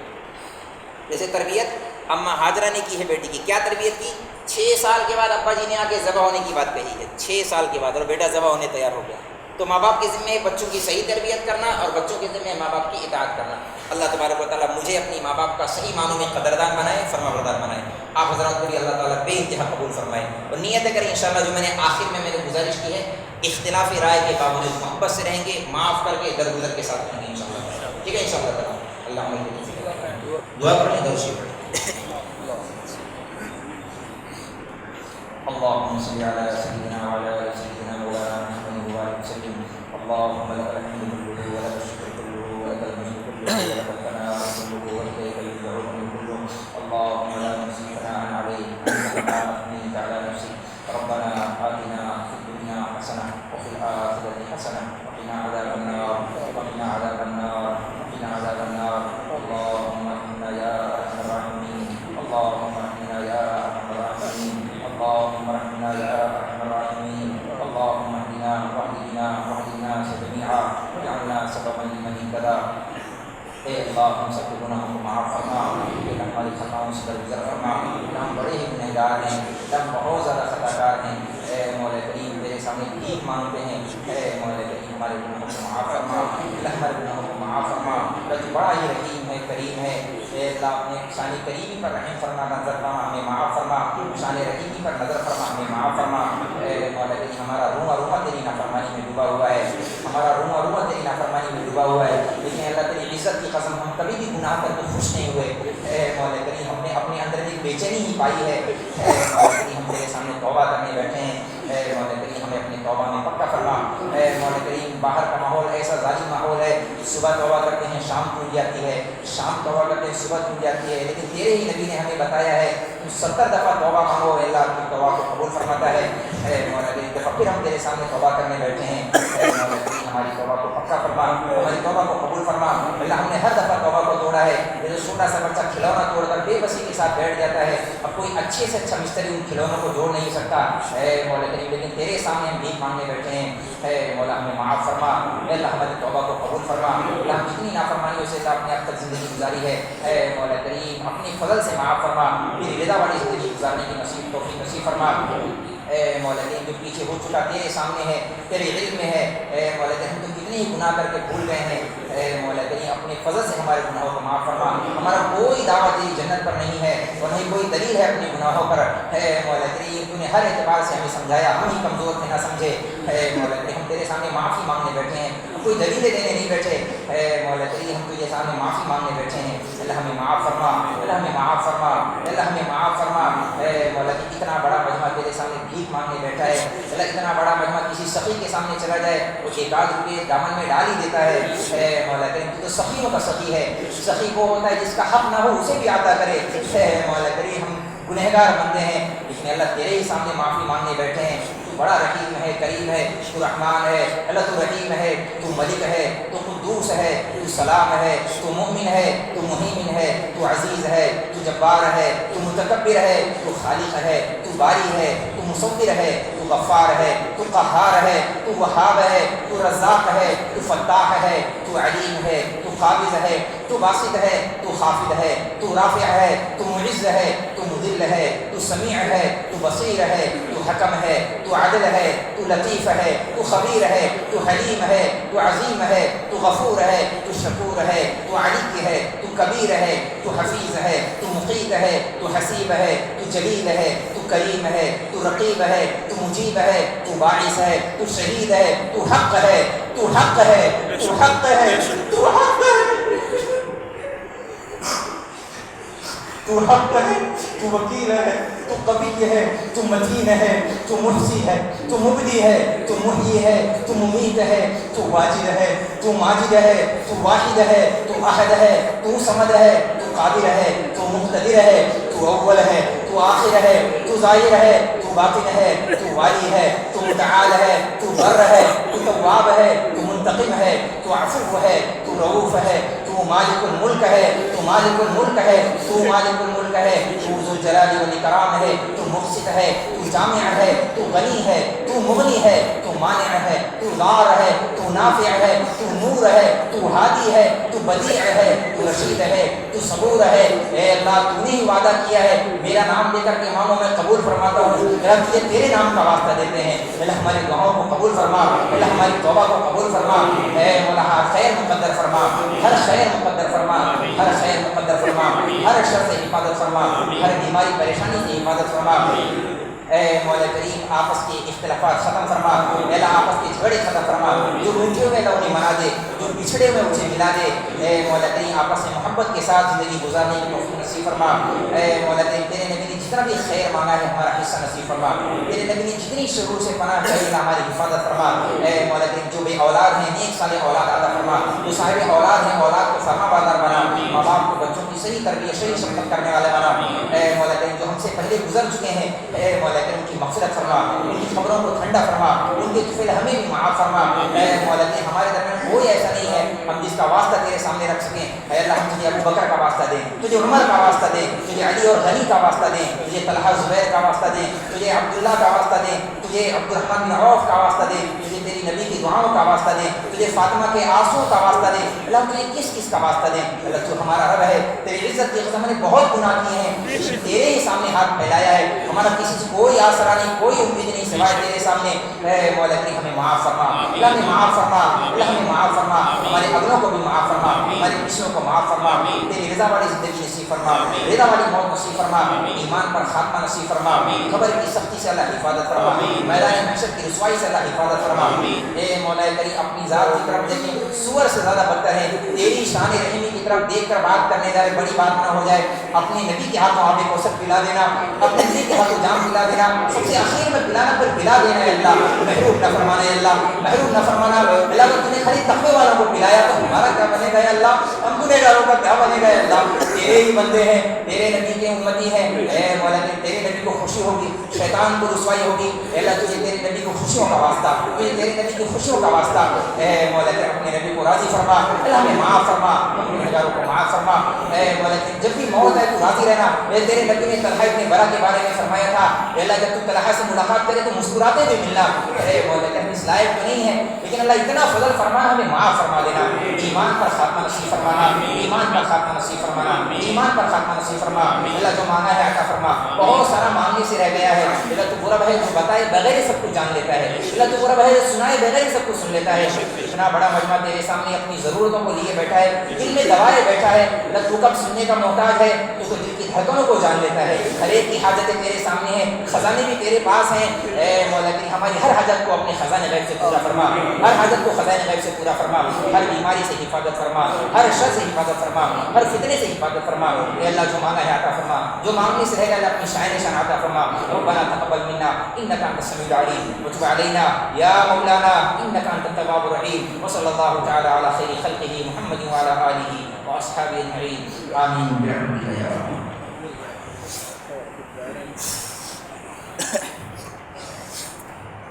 اماں ہاجرہ نے کی ہے بیٹی کی. کیا تربیت کی؟ 6 سال کے بعد ابا جی نے آ کے ذبح ہونے کی بات کہی ہے. 6 سال کے بعد, اور بیٹا ذبح ہونے تیار ہو گیا. تو ماں باپ کے ذمہ بچوں کی صحیح تربیت کرنا, اور بچوں کے ذمہ ماں باپ کی اطاعت کرنا. اللہ تبارک و تعالیٰ مجھے اپنی ماں باپ کا صحیح معنوں میں قدردان بنائے, فرما بردار بنائے. آپ حضرات کو بھی اللہ تعالیٰ بے انتہا قبول فرمائے. اور نیت کریں انشاءاللہ, جو میں نے آخر میں گزارش کی ہے, اختلاف رائے کے باوجود محبت سے رہیں گے, معاف کر کے درگزر کے ساتھ رہیں گے انشاءاللہ. ٹھیک ہے انشاءاللہ تعالیٰ. اللہ دعا پڑھیں, درود شریف پڑھیں. اللهم صل على سيدنا وعلى ال سيدنا مولانا محمد وعلى وسلم. اللهم لك الحمد كله ولك الشكر كله ولك المجد كله ولك الثناء كله واليك يرجع الامر كله. اللهم لا نحصي ثناء عليك انت كما اثنيت على نفسك. ربنا آتنا في الدنيا حسنه وفي الاخره حسنه وقنا عذاب النار. اللهم اهدنا يا ارحم الراحمين. اللهم اهدنا يا ارحم الراحمين. اللهم اهدنا يا ارحم الراحمين. اللهم اهدنا واهد الناس جميعا واجعلنا سببا لمن اهتدى. اے اللہ ہم سب کے گناہوں کو معاف فرما, ہماری خطاؤں سے درگزر فرما. ہم بڑے ہی گنہگار ہیں, ہم بہت زیادہ خطا کار ہیں. اے مولا کریم تیرے سامنے بھیک مانگتے ہیں. اے مولا کریم ہمارے گناہوں کو معاف فرما, ہمارے گناہوں کو معاف فرما. تو بڑا ہی رحیم ہے, کریم ہے. اے اللہ اپنے شان کریمی پر رحم فرما, نظر فرما, ہمیں معاف فرما. شان رحیمی پر نظر فرما, ہمیں معاف فرما. اے مولا کریم ہمارا روما تیری نافرمانی میں ڈوبا ہوا ہے, ہمارا روما تیری نافرمانی میں ڈوبا ہوا ہے. لیکن اللہ تیری عزت کی قسم ہم کبھی بھی گناہ کر کے خوش نہیں ہوئے. اے مولا کریم ہم نے اپنے اندر ایک بے چینی ہی پائی ہے. اے مولا کریم ہم تیرے سامنے توبہ کرنے بیٹھے ہیں. اے مولا کریم ہمیں اپنی توبہ میں پکا فرما۔ اے مولا کریم باہر کا ماحول ایسا ظالم ماحول ہے، صبح توبہ کرتے ہیں شام ٹوٹ جاتی ہے، شام توبہ کرتے ہیں صبح ٹوٹ جاتی ہے، لیکن تیرے ہی نبی نے ہمیں بتایا ہے تم 70 دفعہ توبہ مانگو، اللہ آپ کی توبہ کو قبول فرماتا ہے۔ اے مولا کریم دفعہ پھر ہم تیرے سامنے توبہ کرنے بیٹھے ہیں، اے مولا کریم ہماری توبہ کو پکا فرما، ہماری توبہ کو قبول فرما۔ اللہ ہم نے ہر دفعہ توبہ کو توڑا ہے، یہ جو چھوٹا سا بچہ کھلونا توڑ کر بے بسی کے ساتھ بیٹھ جاتا ہے، اب کوئی اچھے سے اچھا مستری ان کھلونوں کو جوڑ نہیں سکتا، اے مولا کریم لیکن تیرے سامنے ہم بھیک مانگنے بیٹھے ہیں، اے مولا ہمیں معاف فرما، اے اللہ ہماری توبہ کو قبول فرما۔ اللہ ہم کتنی نافرمانیوں سے اپنے اب تک زندگی گزاری ہے، اے مولا کریم اپنی فضل سے معاف فرما، میری رضا والی زندگی گزارنے کی نصیب توفیق نصیب فرما۔ اے مولا کریم جو پیچھے ہو چکا تیرے سامنے ہے، تیرے علم میں ہے، اے مولا کریم ہم تو کتنے ہی گناہ کر کے بھول گئے ہیں، اے مولا کریم اپنے فضل سے ہمارے گناہوں کو معاف فرما۔ ہمارا کوئی دعویٰ تیری جنت پر نہیں ہے اور نہیں کوئی دلیل ہے اپنے گناہوں پر، اے مولا کریم تو نے ہر اعتبار سے ہمیں سمجھایا، ہم ہی کمزور تھے نہ سمجھے، اے مولا کریم ہم تیرے سامنے معافی مانگنے بیٹھے ہیں، ہم کوئی دلیلیں دینے نہیں بیٹھے، اے مولا کریم ہم تجھے سامنے معافی مانگنے بیٹھے ہیں، اللہ ہمیں معاف فرما، اللہ ہمیں معاف فرما، اللہ ہمیں معاف فرما۔ اے مولا کہ اتنا بڑا مجمع تیرے سامنے بھیک مانگنے بیٹھا ہے، اللہ اتنا بڑا مجمع کسی سخی کے سامنے چلا جائے وہ ایک آدھ روپئے دامن میں ڈال ہی دیتا ہے، اے مولا کریم تو سخیوں کا سخی ہے، سخی وہ ہوتا ہے جس کا حق نہ ہو اسے بھی عطا کرے، اے مولا کریم ہم گنہگار بندے ہیں لیکن اللہ تیرے ہی سامنے معافی مانگنے بیٹھے ہیں، تو بڑا رحیم ہے، کریم ہے، تو رحمان ہے، اللہ تو رحیم ہے، تو ملک ہے، تو قدوس ہے، تو سلام ہے، تو مومن ہے، تو مہیمن ہے، تو عزیز ہے، تو جبار ہے، تو متکبر ہے، تو خالق ہے، تو باری ہے، تو مصور ہے، تو غفار ہے، تو قہار ہے، تو وہاب ہے، تو رزاق ہے، تو فتاح ہے، تو علیم ہے، تو قابض ہے، تو باسط ہے، تو خافض ہے، تو رافع ہے، تو معز ہے، تو مذل ہے، تو سمیع ہے، تو بصیر ہے، تو حکم ہے، تو عدل ہے، تو لطیف ہے، تو خبیر ہے، تو حلیم ہے، تو عظیم ہے، تو غفور ہے، تو شکور ہے، تو علی ہے، تو کبیر ہے، تو حفیظ ہے، تو مقیت ہے، تو حسیب ہے، تو جلیل ہے، تو کریم ہے، تو رقیب ہے، تو مجیب ہے، تو باعث ہے، تو شہید ہے، تو حق ہے، تو حق ہے، تو حق ہے، تو حق ہے، تو حق ہے، تو وکیل ہے، تو قوی ہے، تو متین ہے، تو محصی ہے، تو مبدی ہے، تو محیی ہے، تو ممیت ہے، تو واجد ہے، تو ماجد ہے، تو واحد ہے، تو احد ہے، تو صمد ہے، تو قادر ہے، تو مقتدر ہے، تو اول ہے، تو آخر ہے، تو ظاہر ہے، تو باطن ہے، تو والی ہے، تو متعال ہے، تو بر ہے، تو تواب ہے، تو منتقم ہے، تو عفو ہے، تو رؤوف ہے، تو مالک الملک ہے، تو مالک الملک ہے، تو مالک الملک ہے، تو ذو الجلال والاکرام ہے، تو مقسط ہے، تو جامع ہے، تو غنی ہے، تو مغنی ہے، تو مانع ہے، تو ضار ہے، تو نافع ہے، تو نور ہے، تو ہادی ہے، تو بدیع ہے، تو رشید ہے، تو صبور ہے۔ اے اللہ تو نے ہی وعدہ کیا ہے میرا نام لے کر کے اماموں میں قبول فرماتا ہوں، اللہ تجھے تیرے نام کا واسطہ دیتے ہیں، اللہ ہماری دعاؤں کو قبول فرما، اللہ ہماری توبہ کو قبول فرما، اے مولا ہر خیر مقدر فرما، ہر خیر مقدر فرما، ہر خیر مقدر فرما، ہر شر سے حفاظت فرما، ہر بیماری پریشانی سے حفاظت فرما۔ اے مولا کریم آپس کے اختلافات ختم فرما، اے اللہ آپس کے جھگڑے ختم فرما، جو روٹھے ہوئے انہیں منا دے، جو بچھڑے ہوئے اسے ملا دے، اے مولا کریم آپس میں محبت کے ساتھ زندگی گزارنے کی توفیق نصیب فرما۔ اے مولا کریم تیرے نبی نے جتنا بھی خیر مانگا ہے ہمارا حصہ نصیب فرما، تیرے نبی نے جتنی شرور سے پناہ چاہیے اللہ ہماری حفاظت فرما۔ اے مولا کریم جو بے اولاد ہیں نیک صالح اولاد عطا فرما، جو صاحب اولاد ہیں اولاد کو فرما بردار بنا، ماں باپ کو بچوں کی صحیح تربیت صحیح شفقت کرنے والے بنا۔ اے مولا کریم جو ہم سے پہلے گزر چکے ہیں اے مولا کریم ان کی مغفرت فرما، ان کی قبروں کو ٹھنڈا فرما، ان کے طفیل ہمیں بھی معاف فرما۔ اے مولا کریم ہمارے درمیان کوئی ایسا نہیں ہے ہم جس کا واسطہ تیرے سامنے رکھ سکیں، اے اللہ ہم تجھے ابو بکر کا واسطہ دیں، تجھے عمر کا واسطہ دیں، تجھے علی اور غنی کا واسطہ دیں، تجھے طلحہ زبیر کا واسطہ دیں، تجھے عبداللہ کا واسطہ دیں، تجھے عبد الرحمن بن عوف کا واسطہ دیں، تجھے تیری نبی کی دعاؤں کا واسطہ دیں، تجھے فاطمہ کے آنسو کا واسطہ دیں، اللہ تجھے کس کس کا واسطہ دیں، اللہ تو ہمارا رب ہے، تیری عزت کی قسم نے بہت گناہ کیے ہیں لیکن تیرے ہی سامنے ہاتھ پھیلایا ہے، ہمارا کسی سے کوئی آسرا نہیں، کوئی امید نہیں سوائے تیرے سامنے۔ اے مولا کریم ہمیں معاف فرما، اللہ ہمیں معاف فرما، اللہ ہمیں معاف فرما، ہمارے اگلوں کو بھی معاف فرما، ہمارے پچھلوں کو معاف فرما، تیری رضا والی زندگی نصیب فرما، رضا والی موت نصیب فرما، ایمان پر خاتمہ نصیب فرما، قبر کی سختی سے اللہ حفاظت فرما، میدان محشر کی رسوائی سے اللہ حفاظت فرما۔ اے مولا کریم اپنی ذات کی طرف دیکھیں سور سے زیادہ بدتر ہے، تیری شان رحیمی کی طرف دیکھ کر بات کرنے جائے بڑی بات نہ ہو جائے، اپنے نبی کے ہاتھوں آب کوثر پلا دینا، اپنے نبی کے اللہ کو جام پلا دینا، سب سے آخر میں پلانا پھر پلا دینا ہے اللہ، محروم نہ فرمانا ہے اللہ، محروم نہ فرمانا اللہ، تو تم نے خالی تقوی والوں کو پلایا تو ہمارا کیا بنے گا اللہ، ہم گنہگاروں کا کیا بنے گا اللہ، تیرے ہی بندے ہیں، تیرے نبی کے امتی ہیں، اے مولا تیرے نبی کو خوشی ہوگی، شیطان کو رسوائی ہوگی، اے اللہ تجھے تیرے نبی کو خوشیوں کا واسطہ، تجھے تیرے نبی کی خوشیوں کا واسطہ، اے مولا اپنے نبی کو راضی فرما، اللہ ہمیں معاف فرما، اپنے گنہگاروں کو معاف فرما، اے مولا جب بھی موت ہے تو راضی رہنا، اے تیرے نبی نے طلحہ ابن برا کے بارے میں فرمایا تھا، اے اللہ جب تو طلحہ سے ملاقات کرے تو مسکراتے ہوئے ملنا، اے مولا ہم اس لائق تو نہیں ہے لیکن اللہ اتنا فضل فرما ہمیں معاف فرما دینا، ایمان پر خاتمہ نصیب فرمانا، ایمان پر خاتمہ نصیب فرمانا، ایمان پر خاتمہ نصیب فرما، اللہ جو مانگا ہے عطا فرما، بہت سارا مانگنے سے رہ گیا ہے، اللہ تو برا بھائی جو بتائے بغیر ہی سب کچھ جان لیتا ہے، اللہ تو برا بھائی جو سنائے بغیر ہی سب کچھ سن لیتا ہے، اتنا بڑا مجمع تیرے سامنے اپنی ضرورتوں کو لیے بیٹھا ہے، دل میں دبائے بیٹھا ہے، اللہ تو کب سننے کا محتاج ہے، تو دل کی دھڑکنوں کو جان لیتا ہے، ہر ایک کی حاجتیں تیرے سامنے ہیں، خزانے بھی تیرے پاس ہیں، اے مولا ہماری ہر حاجت کو اپنے خزانے غیب سے پورا فرما، ہر حاجت کو خزانے غیب سے پورا فرما، ہر بیماری سے حفاظت فرما، ہر شر سے حفاظت فرما، ہر فتنے سے حفاظت فرما، اے اللہ جو مانگا ہے عطا فرما، جو مانگنے سے رہ گیا اپنی شان شان عطا فرما، ربنا تقبل منا انك انت السميع العليم وتب علينا يا مولانا انك انت التواب الرحيم، وصلى الله تعالى على خير خلقه محمد وعلى اله واصحابه اجمعين، امين برحمتك يا رب.